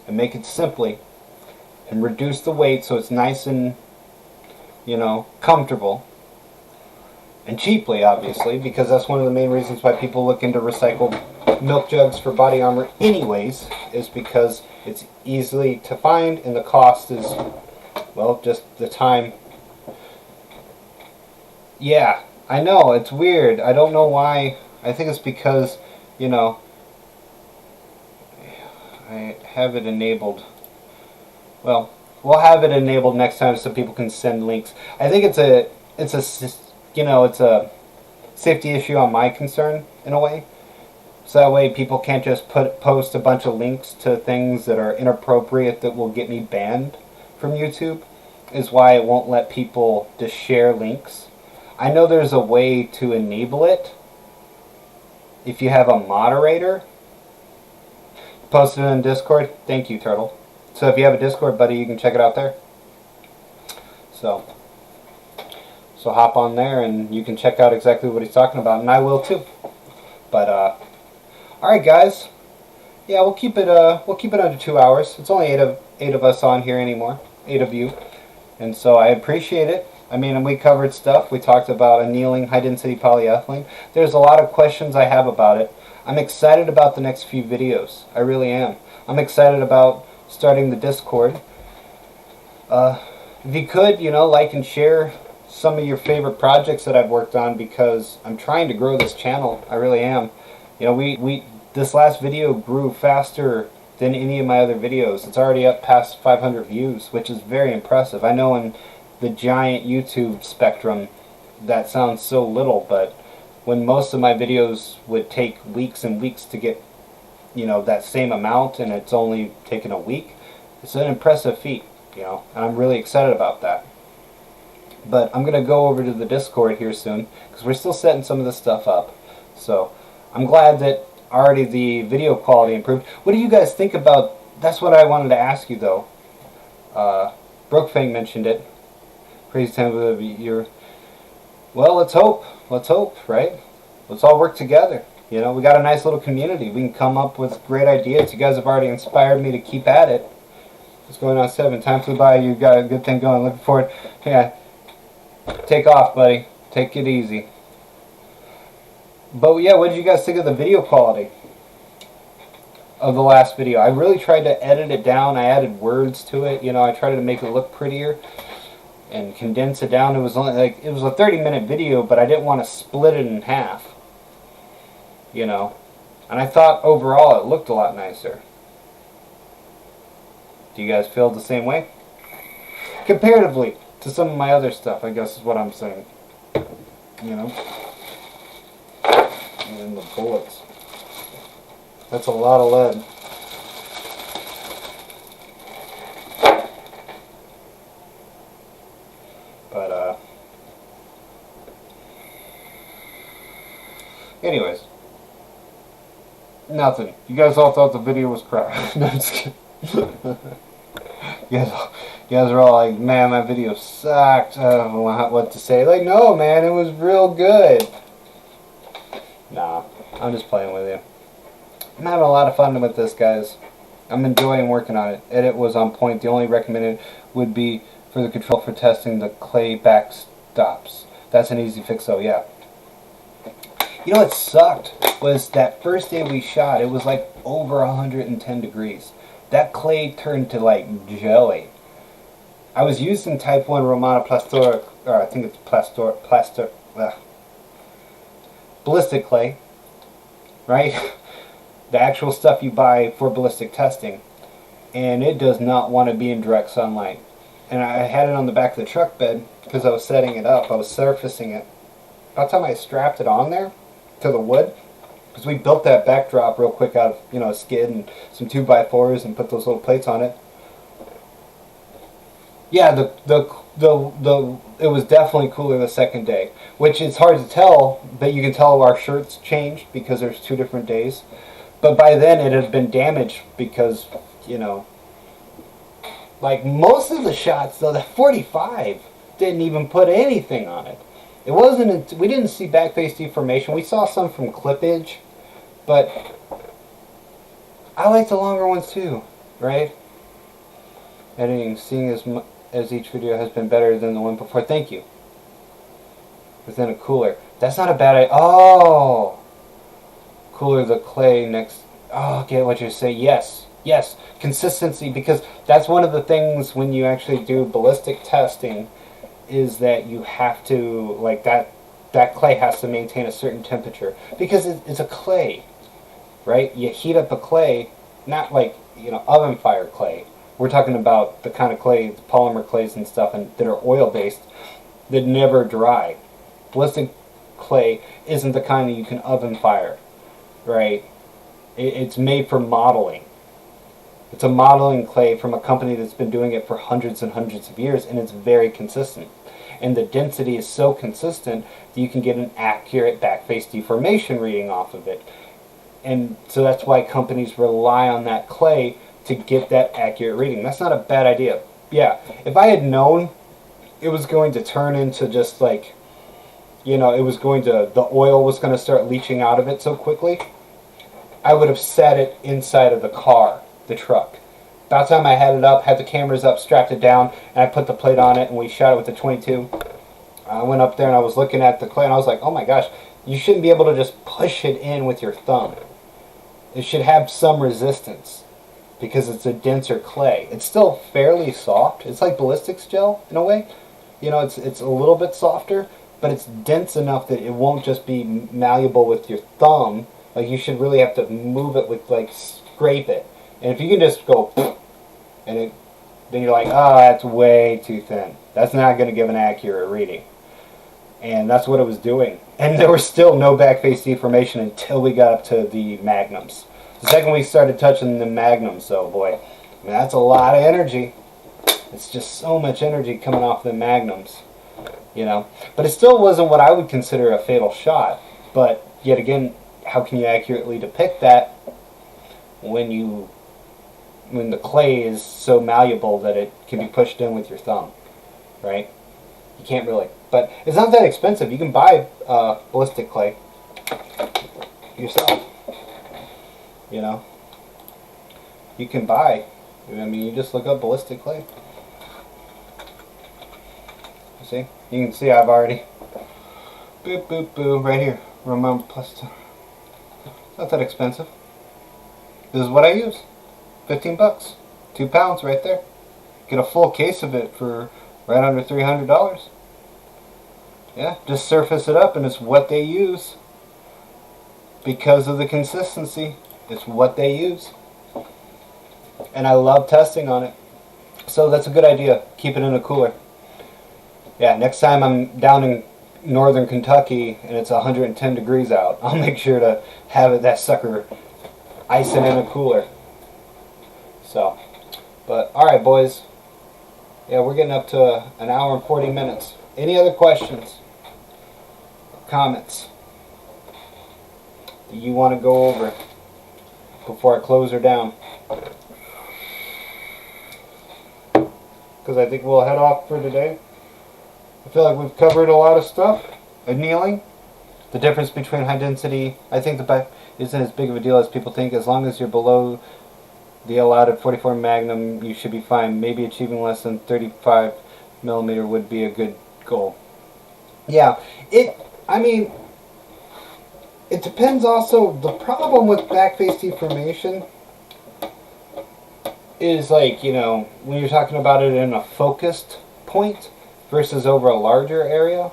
and make it simply and reduce the weight so it's nice and, you know, comfortable and cheaply, obviously, because that's one of the main reasons why people look into recycled milk jugs for body armor anyways, is because it's easily to find and the cost is, well, just the time. Yeah, I know, it's weird. I don't know why. I think it's because, you know, I have it enabled. Well, we'll have it enabled next time so people can send links. I think it's a you know, it's a safety issue on my concern in a way. So that way people can't just post a bunch of links to things that are inappropriate that will get me banned from YouTube. Is why it won't let people just share links. I know there's a way to enable it if you have a moderator. Posted it in Discord. Thank you, Turtle. So if you have a Discord, buddy, you can check it out there. So hop on there and you can check out exactly what he's talking about, and I will too. But all right, guys. Yeah, we'll keep it under 2 hours. It's only eight of us on here anymore. 8 of you, and so I appreciate it. I mean, we covered stuff. We talked about annealing, high density polyethylene. There's a lot of questions I have about it. I'm excited about the next few videos. I really am. I'm excited about starting the Discord. If you could, you know, like and share some of your favorite projects that I've worked on, because I'm trying to grow this channel. I really am. You know, this last video grew faster than any of my other videos. It's already up past 500 views, which is very impressive. I know in the giant YouTube spectrum that sounds so little, but when most of my videos would take weeks and weeks to get, you know, that same amount, and it's only taken a week, it's an impressive feat, you know, and I'm really excited about that. But I'm going to go over to the Discord here soon, because we're still setting some of this stuff up. So I'm glad that already the video quality improved. What do you guys think about, that's what I wanted to ask you though. Brookfang mentioned it. Praise him of your, well, let's hope, right? Let's all work together. You know, we got a nice little community. We can come up with great ideas. You guys have already inspired me to keep at it. What's going on, 7? Time flew by. You got a good thing going. Looking forward. Yeah. Take off, buddy. Take it easy. But yeah, what did you guys think of the video quality of the last video? I really tried to edit it down. I added words to it. You know, I tried to make it look prettier and condense it down. It was only like, it was a 30-minute video, but I didn't want to split it in half. You know, and I thought overall it looked a lot nicer. Do you guys feel the same way? Comparatively to some of my other stuff, I guess is what I'm saying. You know? And then the bullets. That's a lot of lead. But, anyways. Nothing. You guys all thought the video was crap. No, I'm just kidding. You guys are all like, man, my video sucked. I don't know what to say. Like, no, man, it was real good. Nah, I'm just playing with you. I'm having a lot of fun with this, guys. I'm enjoying working on it. Edit was on point. The only recommended would be for the control for testing the clay backstops. That's an easy fix, though, yeah. You know what sucked was that first day we shot, it was like over 110 degrees. That clay turned to like jelly. I was using type 1 Romana Plastor, or I think it's ballistic clay, right? The actual stuff you buy for ballistic testing. And it does not want to be in direct sunlight. and I had it on the back of the truck bed because I was setting it up. I was surfacing it. By the time I strapped it on there to the wood, because we built that backdrop real quick out of, you know, a skid and some 2x4s and put those little plates on it. Yeah, it was definitely cooler the second day, which is hard to tell, but you can tell our shirts changed because there's 2 different days. But by then it had been damaged because, you know, like most of the shots though, that 45 didn't even put anything on it. It wasn't, we didn't see back face deformation. We saw some from clippage, but I like the longer ones too, right? Editing, seeing as each video has been better than the one before. Thank you. Within a cooler. That's not a bad idea. Oh! Cooler the clay next. Oh, I get what you're saying. Yes. Yes. Consistency, because that's one of the things when you actually do ballistic testing is that you have to, like, that clay has to maintain a certain temperature because it's a clay, right? You heat up a clay, not like, you know, oven fire clay. We're talking about the kind of clay, polymer clays and stuff, and that are oil based, that never dry. Ballistic clay isn't the kind that you can oven fire, right? It's made for modeling. It's a modeling clay from a company that's been doing it for hundreds and hundreds of years, and it's very consistent. And the density is so consistent that you can get an accurate backface deformation reading off of it. And so that's why companies rely on that clay to get that accurate reading. That's not a bad idea. Yeah, if I had known it was going to turn into just like, you know, the oil was going to start leaching out of it so quickly, I would have set it inside of the car, the truck. About the time I had it up, had the cameras up, strapped it down, and I put the plate on it, and we shot it with the 22. I went up there and I was looking at the clay, and I was like, oh my gosh, you shouldn't be able to just push it in with your thumb. It should have some resistance because it's a denser clay. It's still fairly soft. It's like ballistics gel in a way. You know, it's a little bit softer, but it's dense enough that it won't just be malleable with your thumb. Like, you should really have to move it with, like, scrape it. And if you can just go, and then you're like, oh, that's way too thin. That's not going to give an accurate reading. And that's what it was doing. And there was still no backface deformation until we got up to the magnums. The second we started touching the magnums, oh boy, I mean, that's a lot of energy. It's just so much energy coming off the magnums, you know. But it still wasn't what I would consider a fatal shot. But yet again, how can you accurately depict that when the clay is so malleable that it can be pushed in with your thumb, right? You can't really. But it's not that expensive. You can buy ballistic clay yourself. You know, you can buy. I mean, you just look up ballistic clay. You see? You can see I've already boop boop boop right here. Remember plus. Not that expensive. This is what I use. 15 bucks. 2 pounds right there. Get a full case of it for right under $300. Yeah, just surface it up, and it's what they use. Because of the consistency, it's what they use. And I love testing on it. So that's a good idea. Keep it in a cooler. Yeah, next time I'm down in northern Kentucky and it's 110 degrees out, I'll make sure to have that sucker icing in a cooler. So, but alright boys, yeah, we're getting up to an hour and 40 minutes. Any other questions, comments that you want to go over before I close her down? Because I think we'll head off for today. I feel like we've covered a lot of stuff. Annealing, the difference between high density, I think the back isn't as big of a deal as people think. As long as you're below the allowed at 44 Magnum, you should be fine. Maybe achieving less than 35 millimeter would be a good goal. Yeah, I mean, it depends also. The problem with backface deformation is, like, you know, when you're talking about it in a focused point versus over a larger area.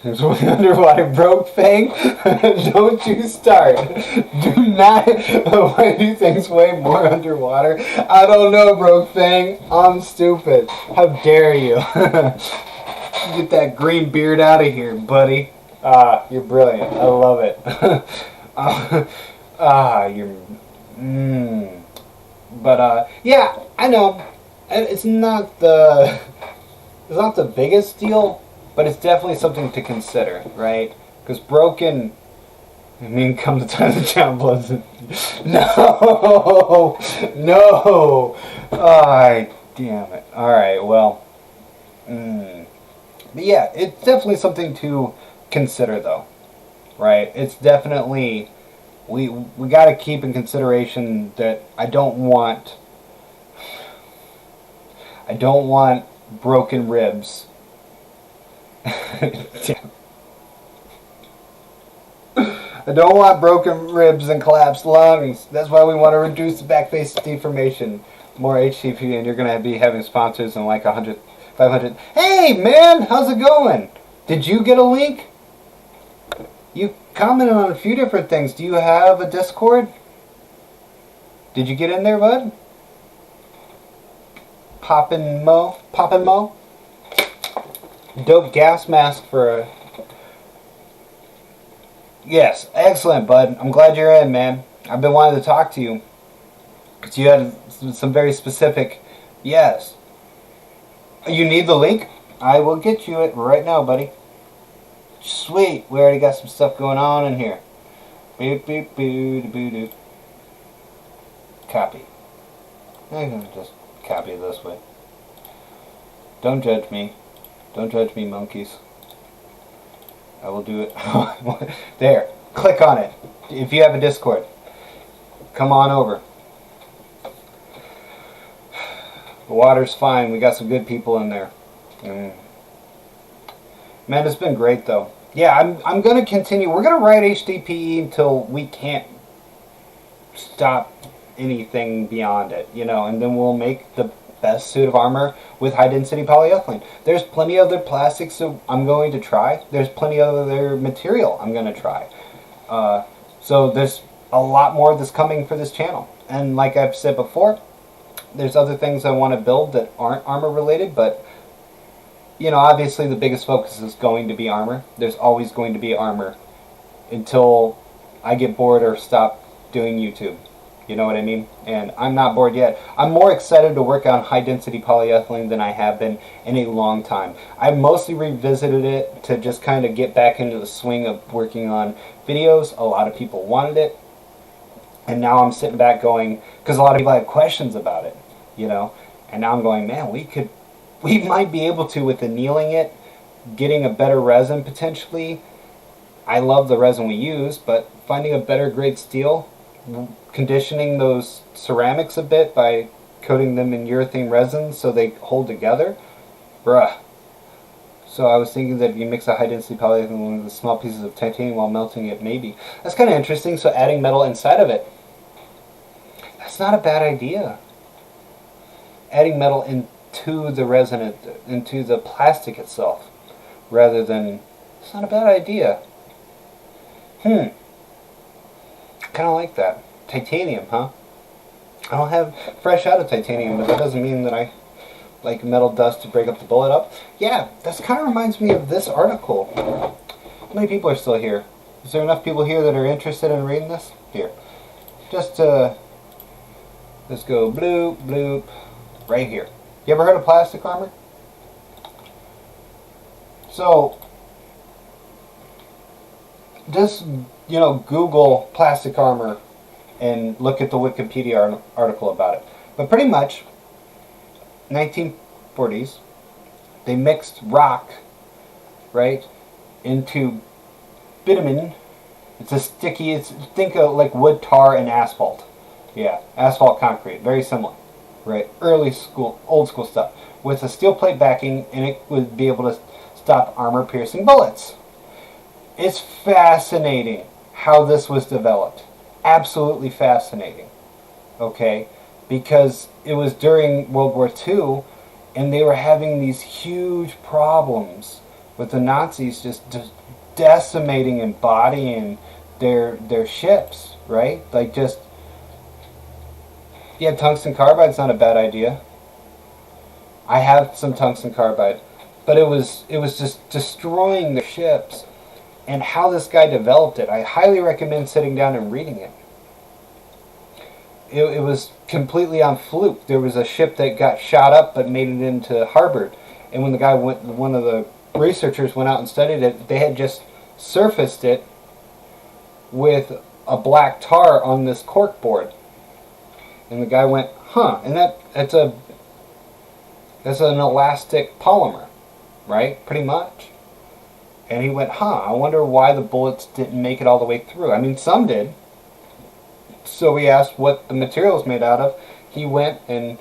There's one underwater broke thing. Don't you start. Do not. Why do things weigh more underwater? I don't know, broke thing. I'm stupid. How dare you? Get that green beard out of here, buddy. You're brilliant. I love it. You're. But yeah, I know. It's not the. It's not the biggest deal. But it's definitely something to consider, right? Because broken, I mean, come the time the John blows it. No! No! Oh, damn it. Alright, well. But yeah, it's definitely something to consider, though. Right? It's definitely... We got to keep in consideration that I don't want broken ribs. I don't want broken ribs and collapsed lungs. That's why we want to reduce the back face deformation. More HDPE, and you're going to be having sponsors in like 100, 500. Hey, man, how's it going? Did you get a link? You commented on a few different things. Do you have a Discord? Did you get in there, bud? Poppin' Mo? Dope gas mask for a... Yes, excellent, bud. I'm glad you're in, man. I've been wanting to talk to you. Because you had some very specific... Yes. You need the link? I will get you it right now, buddy. Sweet. We already got some stuff going on in here. Boop, boop, boop, boop, boop. Copy. I'm going to just copy it this way. Don't judge me. Don't judge me, monkeys. I will do it. There. Click on it. If you have a Discord, come on over. The water's fine. We got some good people in there. Man, it's been great, though. Yeah, I'm going to continue. We're going to write HDPE until we can't stop anything beyond it, you know, and then we'll make the best suit of armor with high-density polyethylene. There's plenty of other plastics that I'm going to try. There's plenty of other material I'm going to try. So there's a lot more that's coming for this channel. And like I've said before, there's other things I want to build that aren't armor-related, but, you know, obviously the biggest focus is going to be armor. There's always going to be armor until I get bored or stop doing YouTube. You know what I mean? And I'm not bored yet. I'm more excited to work on high-density polyethylene than I have been in a long time. I mostly revisited it to just kind of get back into the swing of working on videos. A lot of people wanted it. And now I'm sitting back going, because a lot of people had questions about it, you know? And now I'm going, man, we might be able to, with annealing it, getting a better resin potentially. I love the resin we use, but finding a better grade steel, conditioning those ceramics a bit by coating them in urethane resin so they hold together. Bruh. So I was thinking that if you mix a high-density polyethylene with small pieces of titanium while melting it, maybe. That's kind of interesting, so adding metal inside of it. That's not a bad idea. Adding metal into the resin, into the plastic itself, rather than... It's not a bad idea. Kind of like that. Titanium, huh? I don't have fresh out of titanium, but that doesn't mean that I like metal dust to break up the bullet up. Yeah, that kind of reminds me of this article. How many people are still here? Is there enough people here that are interested in reading this? Here. Just, let's go bloop, bloop, right here. You ever heard of plastic armor? So, just, you know, Google plastic armor and look at the Wikipedia article about it. But pretty much, 1940s, they mixed rock, right, into bitumen. It's a sticky, think of like wood tar and asphalt. Yeah, asphalt concrete, very similar, right? Old school stuff. With a steel plate backing, and it would be able to stop armor-piercing bullets. It's fascinating how this was developed. Absolutely fascinating. Okay? Because it was during World War II, and they were having these huge problems with the Nazis just decimating and bodying their ships, right? Like just, yeah, tungsten carbide's not a bad idea. I have some tungsten carbide, but it was just destroying their ships. And how this guy developed it, I highly recommend sitting down and reading it. It was completely on fluke. There was a ship that got shot up but made it into harbor, and when the guy went, one of the researchers went out and studied it, they had just surfaced it with a black tar on this cork board. And the guy went, huh, and that's an elastic polymer, right? Pretty much. And he went, huh, I wonder why the bullets didn't make it all the way through. I mean, some did. So we asked what the material is made out of. He went and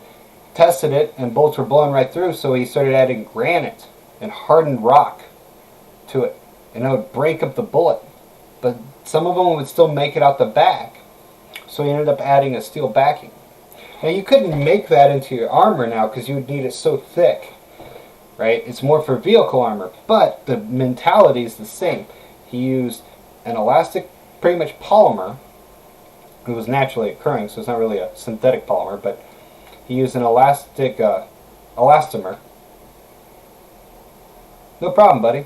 tested it, and bullets were blowing right through, so he started adding granite and hardened rock to it. And it would break up the bullet. But some of them would still make it out the back. So he ended up adding a steel backing. Now you couldn't make that into your armor now because you would need it so thick, right? It's more for vehicle armor, but the mentality is the same. He used an elastic, pretty much polymer. It was naturally occurring, so it's not really a synthetic polymer, but he used an elastic elastomer. No problem, buddy.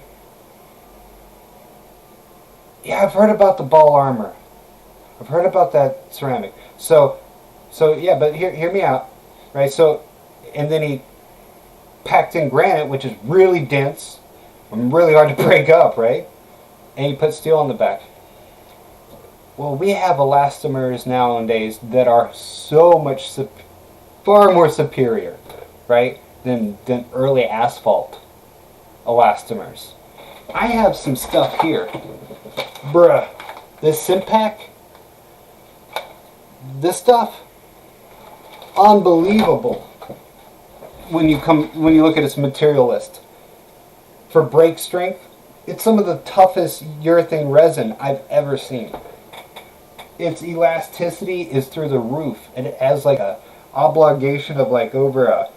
Yeah, I've heard about the ball armor. I've heard about that ceramic. So yeah, but hear me out, right? So, and then he packed in granite, which is really dense and really hard to break up, right? And he put steel on the back. Well, we have elastomers nowadays that are so much, far more superior, right, than early asphalt elastomers. I have some stuff here. Bruh, this Simpac, this stuff, unbelievable when you look at its material list. For brake strength, it's some of the toughest urethane resin I've ever seen. Its elasticity is through the roof, and it has like a obligation of like over a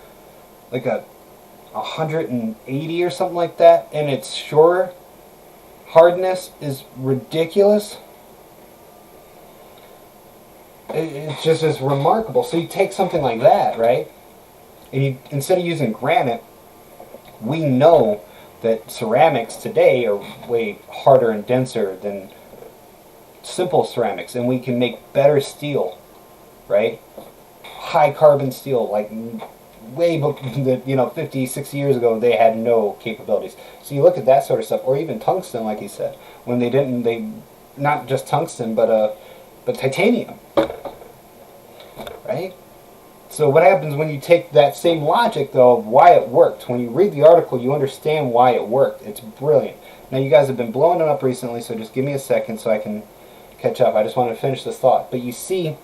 180 or something like that, and its shore hardness is ridiculous. It just is remarkable. So you take something like that, right, and you, instead of using granite, we know that ceramics today are way harder and denser than simple ceramics, and we can make better steel, right? High carbon steel, like way before, 50, 60 years ago, they had no capabilities. So you look at that sort of stuff, or even tungsten, like he said, when they not just tungsten, but titanium, right? So what happens when you take that same logic, though, of why it worked? When you read the article, you understand why it worked. It's brilliant. Now, you guys have been blowing it up recently, so just give me a second so I can catch up. I just want to finish this thought. But you see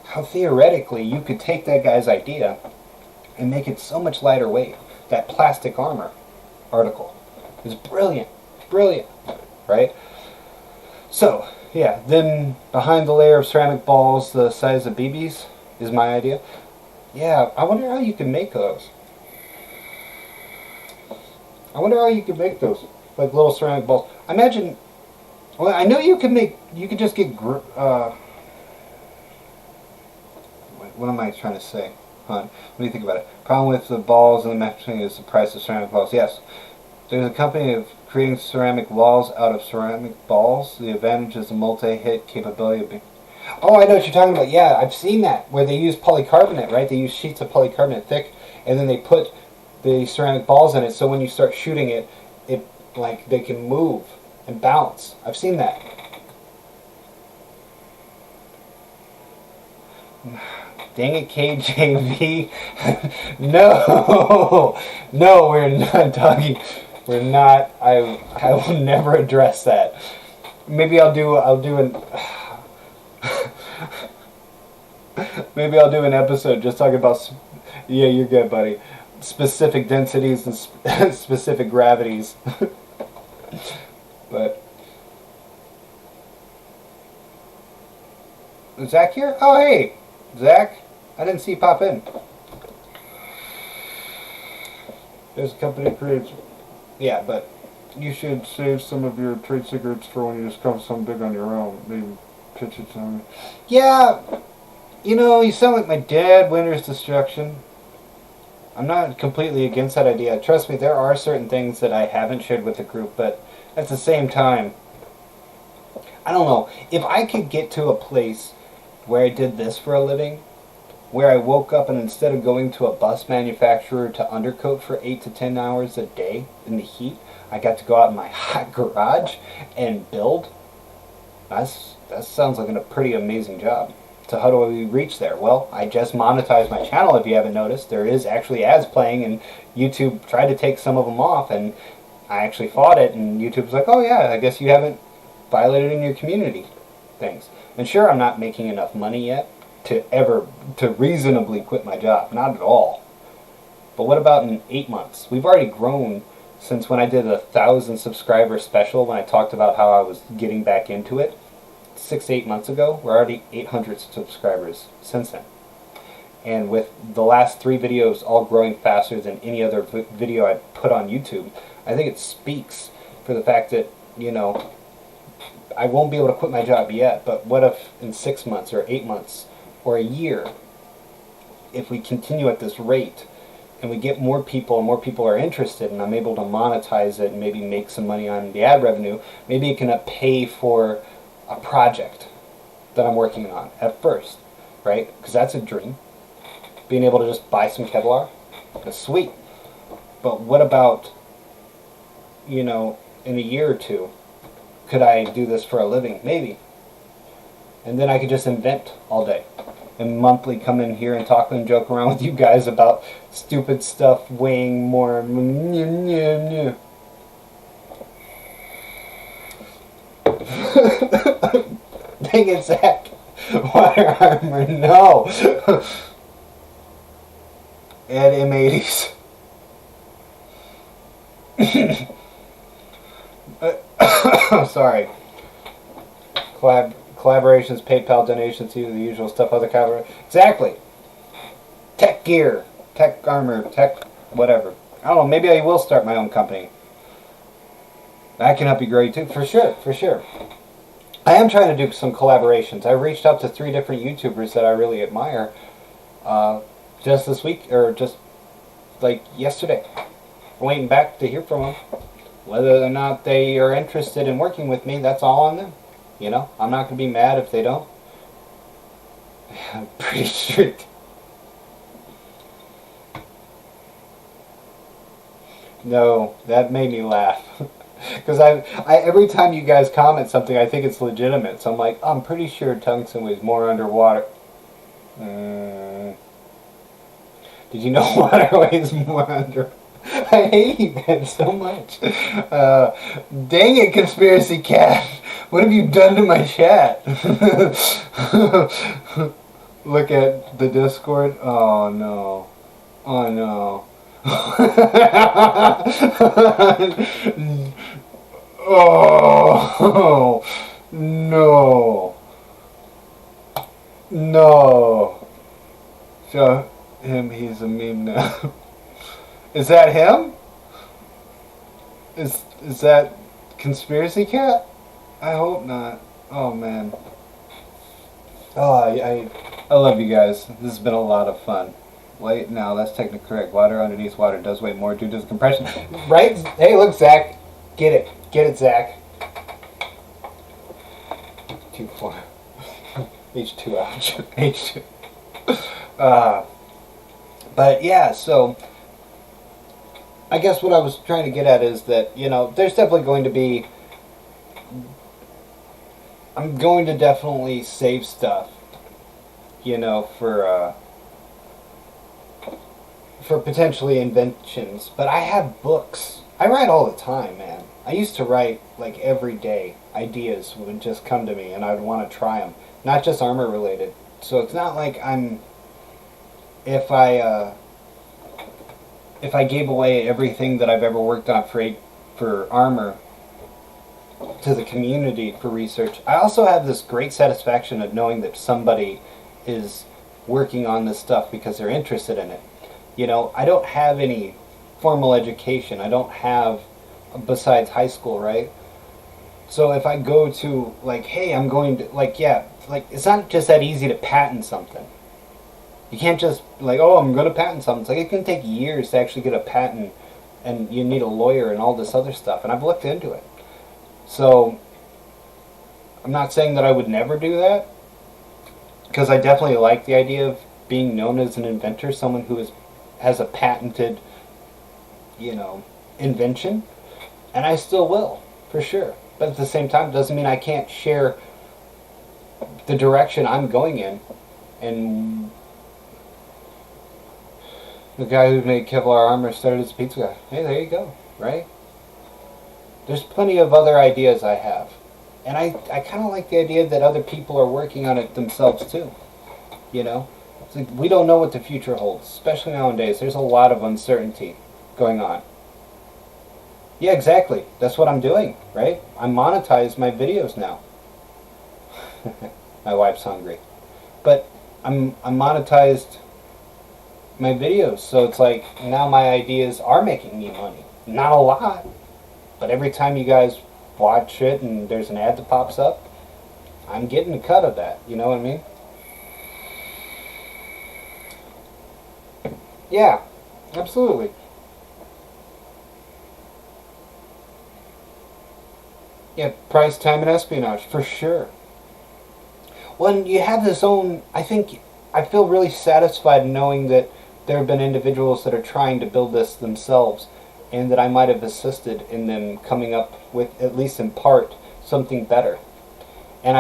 how theoretically you could take that guy's idea and make it so much lighter weight. That plastic armor article is brilliant. Brilliant, right? So, yeah, then behind the layer of ceramic balls the size of BBs is my idea. Yeah, I wonder how you can make those. I wonder how you can make those, like little ceramic balls. Imagine, well, I know you can just get, what am I trying to say? Hold on, let me think about it. Problem with the balls and the matching is the price of ceramic balls. Yes, there's a company of creating ceramic walls out of ceramic balls. The advantage is the multi-hit capability of oh, I know what you're talking about. Yeah, I've seen that, where they use polycarbonate, right? They use sheets of polycarbonate thick, and then they put the ceramic balls in it, so when you start shooting it, like, they can move and bounce. I've seen that. Dang it, KJV. No! No, we're not talking. We're not. I will never address that. Maybe I'll do an... Maybe I'll do an episode just talking about... Yeah, you're good, buddy. Specific densities and specific gravities. But... Is Zach here? Oh, hey! Zach? I didn't see you pop in. There's a company that creates Yeah, but You should save some of your trade secrets for when you discover something big on your own. Maybe pitch it to me. yeah, you know, you sound like my dad, Winter's Destruction. I'm not completely against that idea. Trust me, there are certain things that I haven't shared with the group, but at the same time, I don't know. If I could get to a place where I did this for a living, where I woke up and instead of going to a bus manufacturer to undercoat for 8 to 10 hours a day in the heat, I got to go out in my hot garage and build. That sounds like a pretty amazing job. So how do we reach there? Well, I just monetized my channel. If you haven't noticed, there is actually ads playing, and YouTube tried to take some of them off, and I actually fought it, and YouTube's like, oh yeah, I guess you haven't violated in your community things. And sure, I'm not making enough money yet to reasonably quit my job. Not at all. But what about in 8 months? We've already grown since when I did a 1,000 subscriber special when I talked about how I was getting back into it. 6 to 8 months ago, we're already 800 subscribers since then. And with the last 3 videos all growing faster than any other video I put on YouTube, I think it speaks for the fact that, you know, I won't be able to quit my job yet, but what if in 6 months or 8 months or a year, if we continue at this rate and we get more people and more people are interested and I'm able to monetize it and maybe make some money on the ad revenue, maybe it can pay for a project that I'm working on at first, right? Because that's a dream. Being able to just buy some Kevlar, that's sweet. But what about, you know, in a year or two, could I do this for a living? Maybe. And then I could just invent all day. And monthly come in here and talk and joke around with you guys about stupid stuff weighing more. Dang it, Zach. Water armor, no. Add M80s. Sorry. Collaborations, PayPal donations, the usual stuff, other cover. Exactly. Tech gear, tech armor, tech whatever. I don't know, maybe I will start my own company. That can help you grow too, for sure, for sure. I am trying to do some collaborations. I reached out to 3 different YouTubers that I really admire just this week, or just like yesterday. I'm waiting back to hear from them. Whether or not they are interested in working with me, that's all on them. You know, I'm not going to be mad if they don't. I'm pretty strict. No, that made me laugh. Because I every time you guys comment something, I think it's legitimate. So I'm like, I'm pretty sure tungsten weighs more underwater. Did you know water weighs more under? I hate you guys so much. Dang it, Conspiracy Cat. What have you done to my chat? Look at the Discord. Oh no. Oh no. Oh no. No. Show him he's a meme now. Is that him? Is that Conspiracy Cat? I hope not. Oh man. Oh, I love you guys. This has been a lot of fun. Wait, no, that's technically correct. Water underneath water does weigh more due to the compression. Right? Hey, look, Zach. Get it. Get it, Zach. H2, ouch. H2. But yeah, so I guess what I was trying to get at is that, you know, there's definitely going to be, I'm going to definitely save stuff, you know, for potentially inventions. But I have books. I write all the time, man. I used to write like every day. Ideas would just come to me and I would want to try them. Not just armor related. So it's not like I'm, if I gave away everything that I've ever worked on for armor to the community for research, I also have this great satisfaction of knowing that somebody is working on this stuff because they're interested in it. You know, I don't have any formal education. I don't have besides high school, right? So if I go to like, hey, I'm going to like, yeah, like it's not just that easy to patent something. You can't just like, oh, I'm going to patent something. It's like it can take years to actually get a patent, and you need a lawyer and all this other stuff. And I've looked into it. So I'm not saying that I would never do that, because I definitely like the idea of being known as an inventor, someone who has a patented, invention, and I still will, for sure. But at the same time, it doesn't mean I can't share the direction I'm going in. And the guy who made Kevlar armor started as a pizza guy. Hey, there you go, right? There's plenty of other ideas I have. And I kind of like the idea that other people are working on it themselves too. It's like we don't know what the future holds, especially nowadays. There's a lot of uncertainty going on. Yeah, exactly. That's what I'm doing, right? I monetize my videos now. My wife's hungry. But I'm monetized my videos, so it's like now my ideas are making me money. Not a lot, but every time you guys watch it and there's an ad that pops up, I'm getting a cut of that. You know what I mean? Yeah, absolutely. Yeah, price, time, and espionage, for sure. When you have this own, I feel really satisfied knowing that there have been individuals that are trying to build this themselves, and that I might have assisted in them coming up with, at least in part, something better. And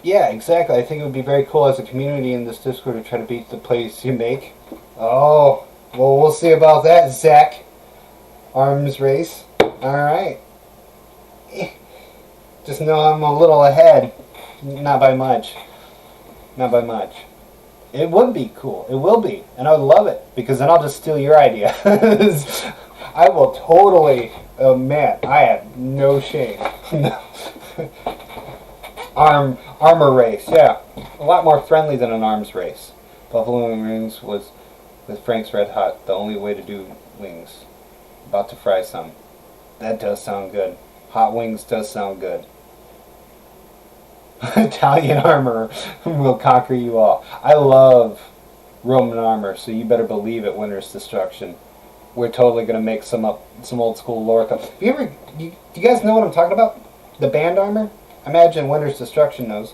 yeah, exactly. I think it would be very cool as a community in this Discord to try to beat the plays you make. Oh, well, we'll see about that, Zach. Arms race. Alright. Just know I'm a little ahead. Not by much. Not by much. It would be cool. It will be. And I would love it. Because then I'll just steal your idea. I will totally... Oh, man. I have no shame. Armor race. Yeah. A lot more friendly than an arms race. Buffalo Wings was with Frank's Red Hot. The only way to do wings. About to fry some. That does sound good. Hot wings does sound good. Italian armor will conquer you all. I love Roman armor, so you better believe it. Winter's Destruction. We're totally gonna make some old school lore. Do you guys know what I'm talking about? The band armor? I imagine Winter's Destruction knows.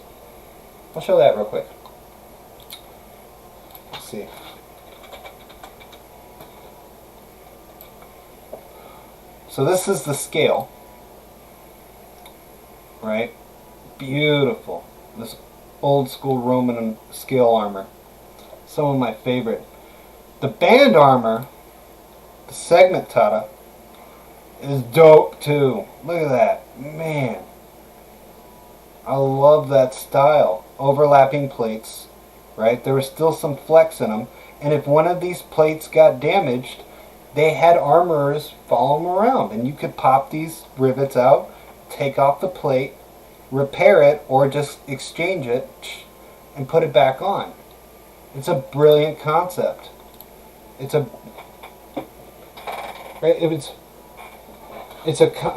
I'll show that real quick. Let's see. So this is the scale, right? Beautiful. This old school Roman scale armor. Some of my favorite. The band armor, the segmentata, is dope too. Look at that. Man. I love that style. Overlapping plates, right? There was still some flex in them. And if one of these plates got damaged, they had armorers follow them around, and you could pop these rivets out, take off the plate, repair it, or just exchange it and put it back on. It's a brilliant concept. It's a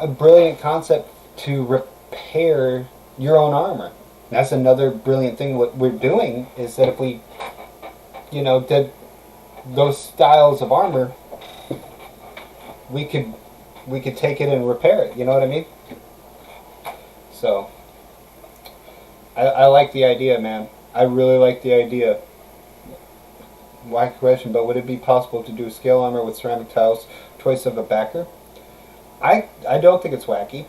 brilliant concept to repair your own armor. That's another brilliant thing. What we're doing is that if we, did those styles of armor, we could take it and repair it. You know what I mean? So I like the idea, man. I really like the idea. Wacky question, but would it be possible to do scale armor with ceramic tiles, choice of a backer? I don't think it's wacky.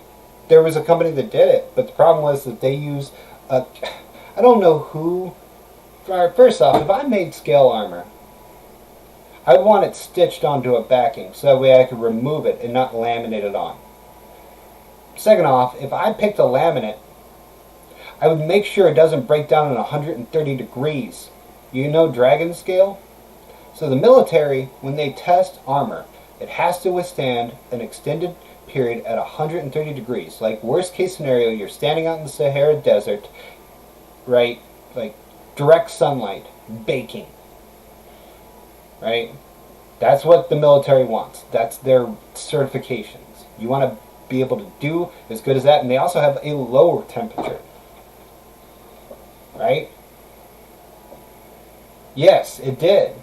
There was a company that did it, but the problem was that they use I don't know who. First off, if I made scale armor, I would want it stitched onto a backing, so that way I could remove it and not laminate it on. Second off, if I picked a laminate, I would make sure it doesn't break down at 130 degrees. You know dragon scale? So the military, when they test armor, it has to withstand an extended period at 130 degrees. Like worst case scenario, you're standing out in the Sahara Desert, right? Like direct sunlight, baking. Right? That's what the military wants. That's their certifications. You want to be able to do as good as that, and they also have a lower temperature. Right? Yes, it did.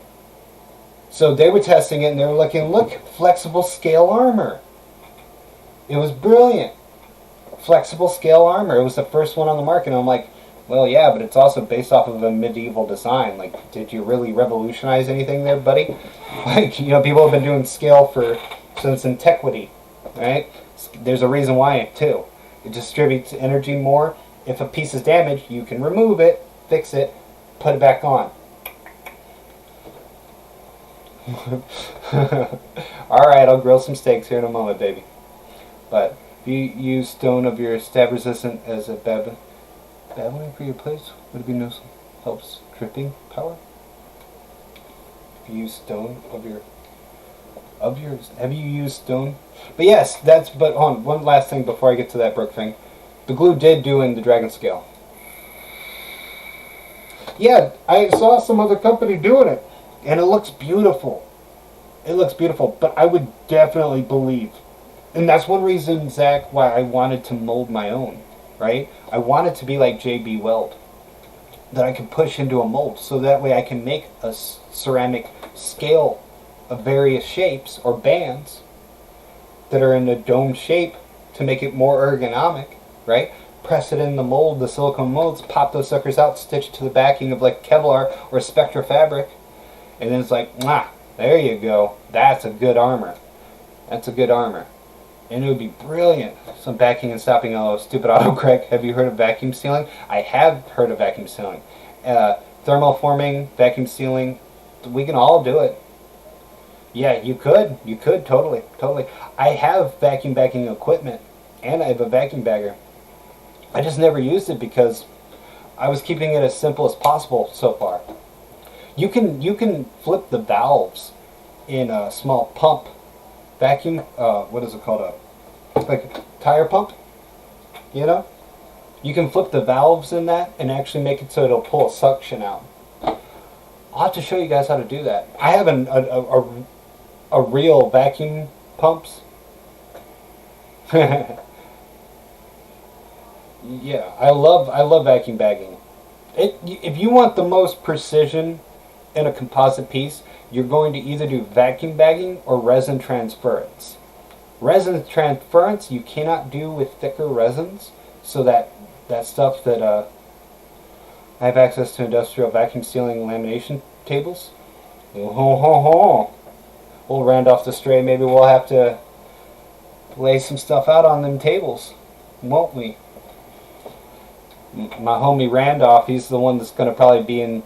So they were testing it and they were looking, look, flexible scale armor. It was brilliant. Flexible scale armor. It was the first one on the market. And I'm like, well, yeah, but it's also based off of a medieval design. Like, did you really revolutionize anything there, buddy? Like, you know, people have been doing scale since antiquity, right? There's a reason why, too. It distributes energy more. If a piece is damaged, you can remove it, fix it, put it back on. Alright, I'll grill some steaks here in a moment, baby. But if you use stone of your stab resistant as a babbling for your plates, would it be no helps dripping power? If you use stone of your have you used stone? But yes, but on one last thing before I get to that Brook thing. The glue did do in the dragon scale. Yeah, I saw some other company doing it. And it looks beautiful. It looks beautiful, but I would definitely believe. And that's one reason, Zach, why I wanted to mold my own, right? I wanted to be like J.B. Weld. That I could push into a mold, so that way I can make a ceramic scale of various shapes or bands that are in a dome shape to make it more ergonomic, right? Press it in the mold, the silicone molds, pop those suckers out, stitch to the backing of like Kevlar or Spectra fabric. And then it's like, there you go. That's a good armor. That's a good armor. And it would be brilliant. Some backing and stopping. Oh, stupid autocorrect. Have you heard of vacuum sealing? I have heard of vacuum sealing. Thermal forming, vacuum sealing. We can all do it. Yeah, you could. You could, totally. Totally. I have vacuum bagging equipment. And I have a vacuum bagger. I just never used it because I was keeping it as simple as possible so far. You can flip the valves in a small pump vacuum. What is it called? Like a tire pump. You know, you can flip the valves in that and actually make it so it'll pull a suction out. I'll have to show you guys how to do that. I have a real vacuum pumps. Yeah, I love vacuum bagging. If you want the most precision in a composite piece, you're going to either do vacuum bagging or resin transference. Resin transference you cannot do with thicker resins, so that stuff that I have access to industrial vacuum sealing lamination tables. Old Randolph the Stray, maybe we'll have to lay some stuff out on them tables, won't we? My homie Randolph, he's the one that's going to probably be in.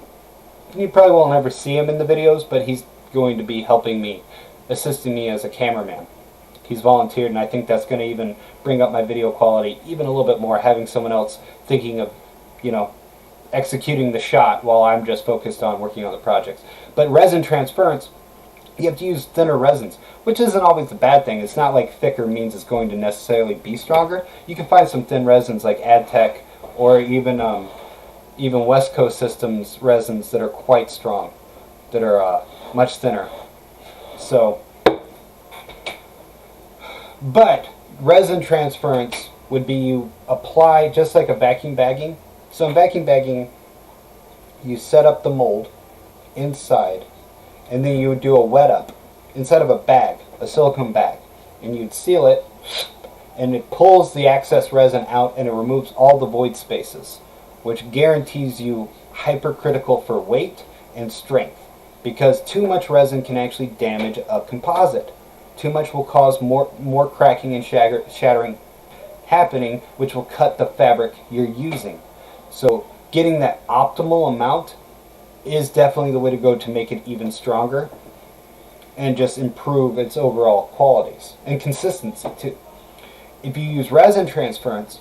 You probably won't ever see him in the videos, but he's going to be helping me, assisting me as a cameraman. He's volunteered, and I think that's going to even bring up my video quality even a little bit more, having someone else thinking of, you know, executing the shot while I'm just focused on working on the projects. But resin transference, you have to use thinner resins, which isn't always a bad thing. It's not like thicker means it's going to necessarily be stronger. You can find some thin resins like AdTech or even West Coast Systems resins that are quite strong, that are much thinner. So, but resin transference would be you apply just like a vacuum bagging. So in vacuum bagging, you set up the mold inside, and then you would do a wet up inside of a bag, a silicone bag, and you'd seal it, and it pulls the excess resin out and it removes all the void spaces, which guarantees you hypercritical for weight and strength, because too much resin can actually damage a composite. Too much will cause more cracking and shattering happening, which will cut the fabric you're using. So getting that optimal amount is definitely the way to go to make it even stronger and just improve its overall qualities and consistency too. If you use resin transference,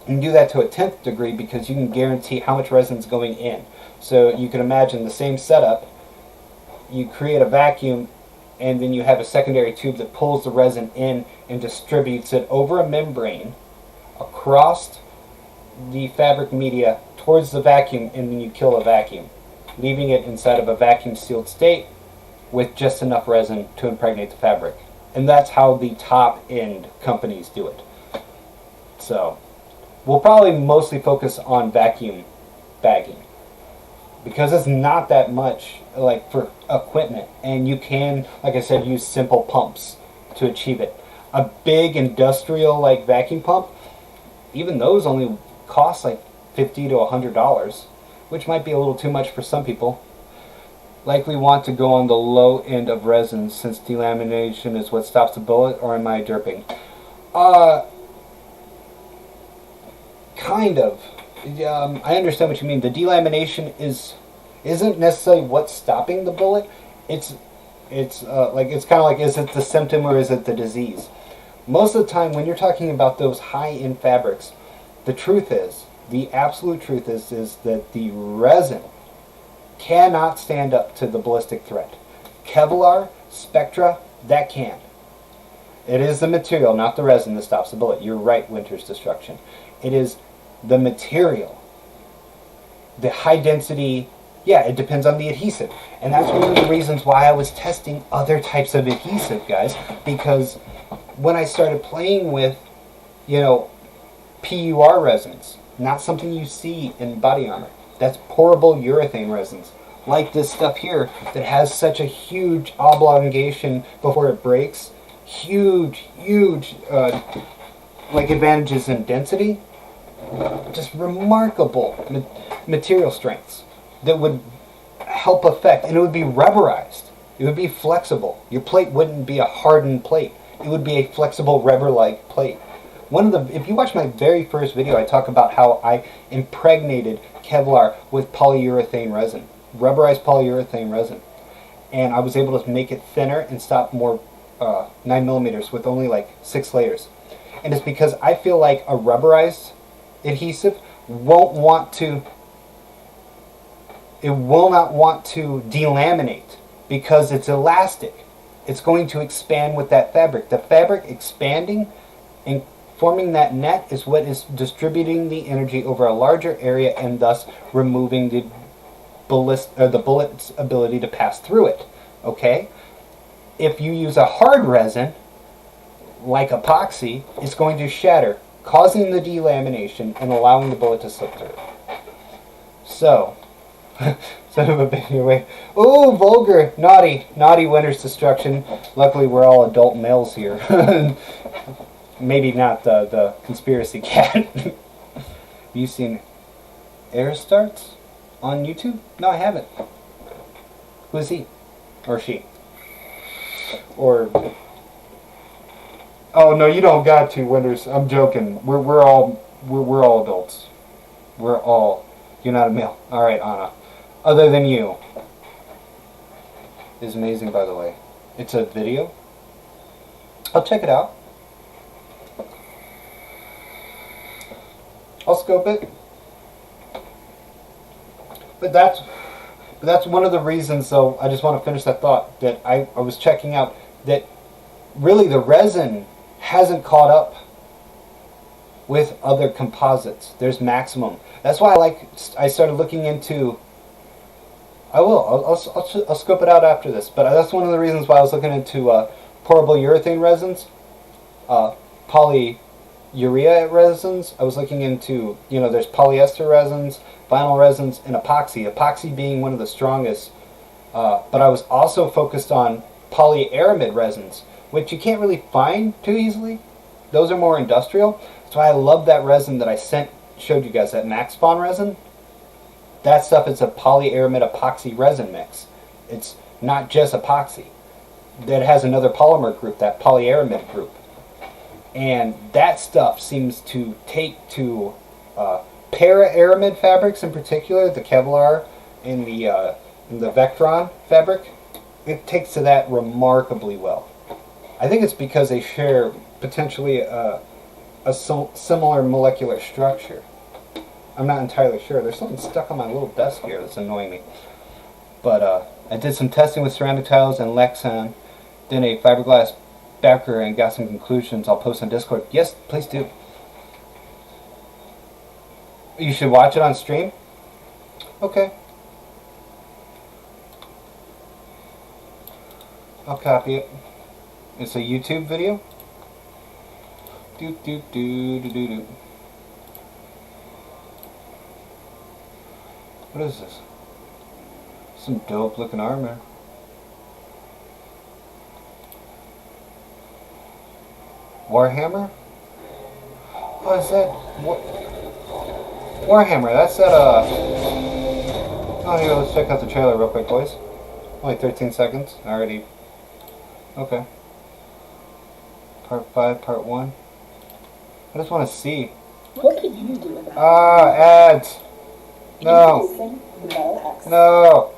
you can do that to a 10th degree because you can guarantee how much resin is going in. So you can imagine the same setup. You create a vacuum, and then you have a secondary tube that pulls the resin in and distributes it over a membrane across the fabric media towards the vacuum, and then you kill the vacuum, leaving it inside of a vacuum sealed state with just enough resin to impregnate the fabric. And that's how the top end companies do it. So we'll probably mostly focus on vacuum bagging because it's not that much like for equipment, and you can, like I said, use simple pumps to achieve it. A big industrial like vacuum pump, even those only cost like $50 to $100, which might be a little too much for some people. Likely want to go on the low end of resins since delamination is what stops the bullet, or am I derping? Kind of. I understand what you mean. The delamination isn't necessarily what's stopping the bullet. It's kind of like, is it the symptom or is it the disease? Most of the time when you're talking about those high-end fabrics, the truth is, the absolute truth is that the resin cannot stand up to the ballistic threat. Kevlar, Spectra, that can. It is the material, not the resin, that stops the bullet. You're right, Winter's Destruction. It is the material. The high density, yeah, it depends on the adhesive. And that's one of the reasons why I was testing other types of adhesive, guys, because when I started playing with, PUR resins, not something you see in body armor. That's pourable urethane resins, like this stuff here that has such a huge oblongation before it breaks. Huge like advantages in density. Just remarkable material strengths that would help affect, and it would be rubberized. It would be flexible. Your plate wouldn't be a hardened plate. It would be a flexible rubber-like plate. If you watch my very first video, I talk about how I impregnated Kevlar with polyurethane resin, rubberized polyurethane resin, and I was able to make it thinner and stop more 9mm with only like 6 layers. And it's because I feel like a rubberized adhesive will not want to delaminate because it's elastic. It's going to expand with that fabric. The fabric expanding and forming that net is what is distributing the energy over a larger area and thus removing the bullet's ability to pass through it. Okay? If you use a hard resin, like epoxy, it's going to shatter, causing the delamination and allowing the bullet to slip through. So, son of a bitch, anyway. Ooh, vulgar, naughty Winter's Destruction. Luckily, we're all adult males here. Maybe not the conspiracy cat. Have you seen Air Starts on YouTube? No, I haven't. Who is he? Or she? Or... Oh no, you don't got to, Winters. I'm joking. We're all adults. You're not a male. All right, Anna. Other than you. Is amazing, by the way. It's a video. I'll check it out. I'll scope it. But that's one of the reasons, though, I just want to finish that thought, that I was checking out that really the resin hasn't caught up with other composites. There's maximum. That's why I started looking into... I'll scope it out after this, but that's one of the reasons why I was looking into pourable urethane resins, polyurea resins. I was looking into, there's polyester resins, vinyl resins, and epoxy. Epoxy being one of the strongest, but I was also focused on polyaramid resins, which you can't really find too easily. Those are more industrial. That's why I love that resin that I showed you guys, that Max Spawn resin. That stuff is a polyaramid epoxy resin mix. It's not just epoxy. That has another polymer group, that polyaramid group. And that stuff seems to take to para-aramid fabrics in particular, the Kevlar and the Vectron fabric. It takes to that remarkably well. I think it's because they share potentially a similar molecular structure. I'm not entirely sure. There's something stuck on my little desk here that's annoying me. But I did some testing with ceramic tiles and Lexan, then a fiberglass backer, and got some conclusions I'll post on Discord. Yes, please do. You should watch it on stream? Okay. I'll copy it. It's a YouTube video. Do do do do do do. What is this? Some dope looking armor. Warhammer? Oh, is that Warhammer? That's that. Oh, here. Let's check out the trailer real quick, boys. Only 13 seconds already. Okay. Part 5, Part 1. I just want to see. What could you do about Ah, ads. No. No.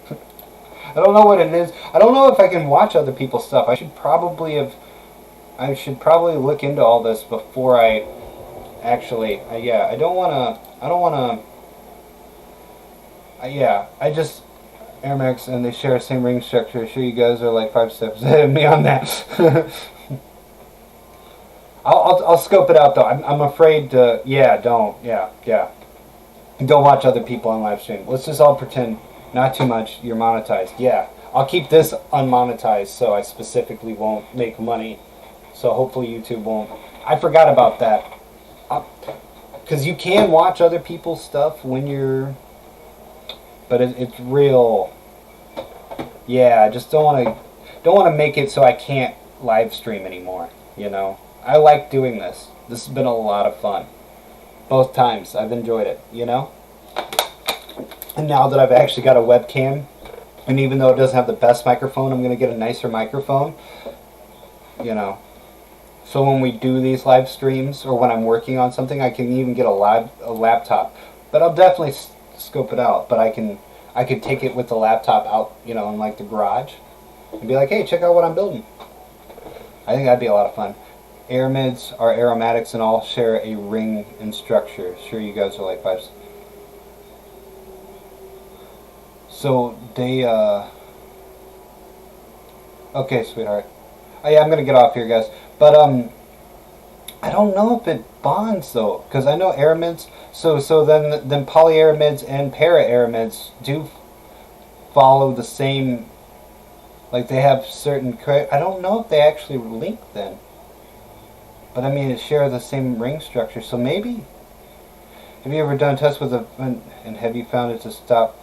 I don't know what it is. I don't know if I can watch other people's stuff. I should probably look into all this before I actually. Yeah, I don't want to. Yeah, I just. Air Max and they share the same ring structure. Sure, you guys are like 5 steps ahead of me on that. I'll scope it out though. I'm afraid to. Yeah, don't. Yeah. Don't watch other people on live stream. Let's just all pretend not too much. You're monetized. Yeah, I'll keep this unmonetized so I specifically won't make money. So hopefully YouTube won't. I forgot about that. Because you can watch other people's stuff when you're. But it's real. Yeah, I just don't want to make it so I can't live stream anymore. You know, I like doing this. This has been a lot of fun. Both times I've enjoyed it. You know. And now that I've actually got a webcam, and even though it doesn't have the best microphone, I'm gonna get a nicer microphone. You know. So when we do these live streams, or when I'm working on something, I can even get a laptop. But I'll definitely scope it out. But I could take it with the laptop out, you know, in like the garage, and be like, hey, check out what I'm building. I think that'd be a lot of fun. Aramids are aromatics and all share a ring and structure. Sure, you guys are like 5. So they okay, sweetheart. Oh yeah, I'm gonna get off here, guys. But I don't know if it bonds though, because I know aramids. So then polyaramids and para-aramids do follow the same. Like they have certain. I don't know if they actually link then. But I mean, it shares the same ring structure. So maybe. Have you ever done tests with and have you found it to stop?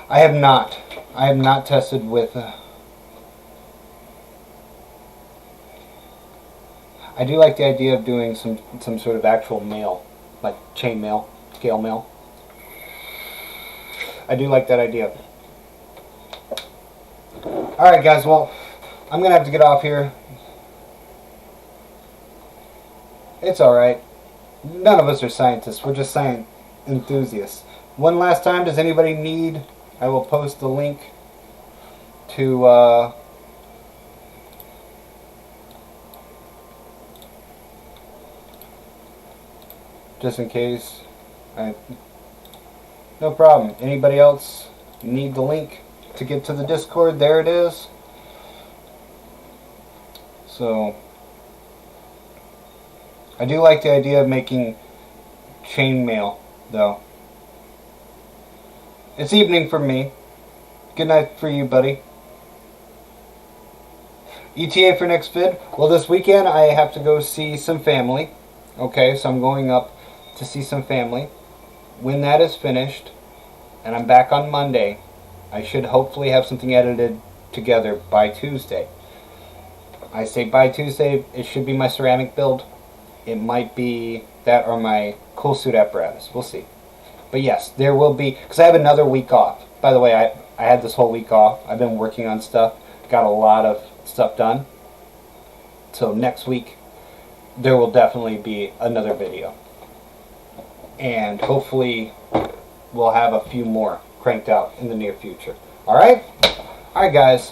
I have not. I have not tested with. I do like the idea of doing some sort of actual mail, like chain mail, scale mail. I do like that idea. Alright guys, well, I'm going to have to get off here. It's alright. None of us are scientists, we're just science enthusiasts. One last time, does anybody need, I will post the link to just in case. No problem. Anybody else need the link to get to the Discord? There it is. So I do like the idea of making chainmail though. It's evening for me. Good night for you, buddy. ETA for next vid? Well, this weekend I have to go see some family. Okay, so I'm going up to see some family. When that is finished, and I'm back on Monday, I should hopefully have something edited together by Tuesday. I say by Tuesday, it should be my ceramic build. It might be that or my cool suit apparatus. We'll see. But yes, there will be, because I have another week off. By the way, I had this whole week off. I've been working on stuff. Got a lot of stuff done. So next week, there will definitely be another video. And hopefully we'll have a few more cranked out in the near future. Alright? Alright guys.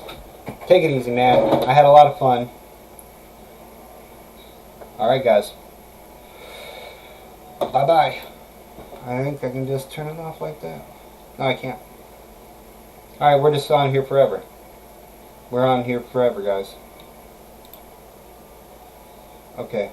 Take it easy, man. I had a lot of fun. Alright guys. Bye-bye. I think I can just turn it off like that. No, I can't. Alright, we're just on here forever. We're on here forever, guys. Okay.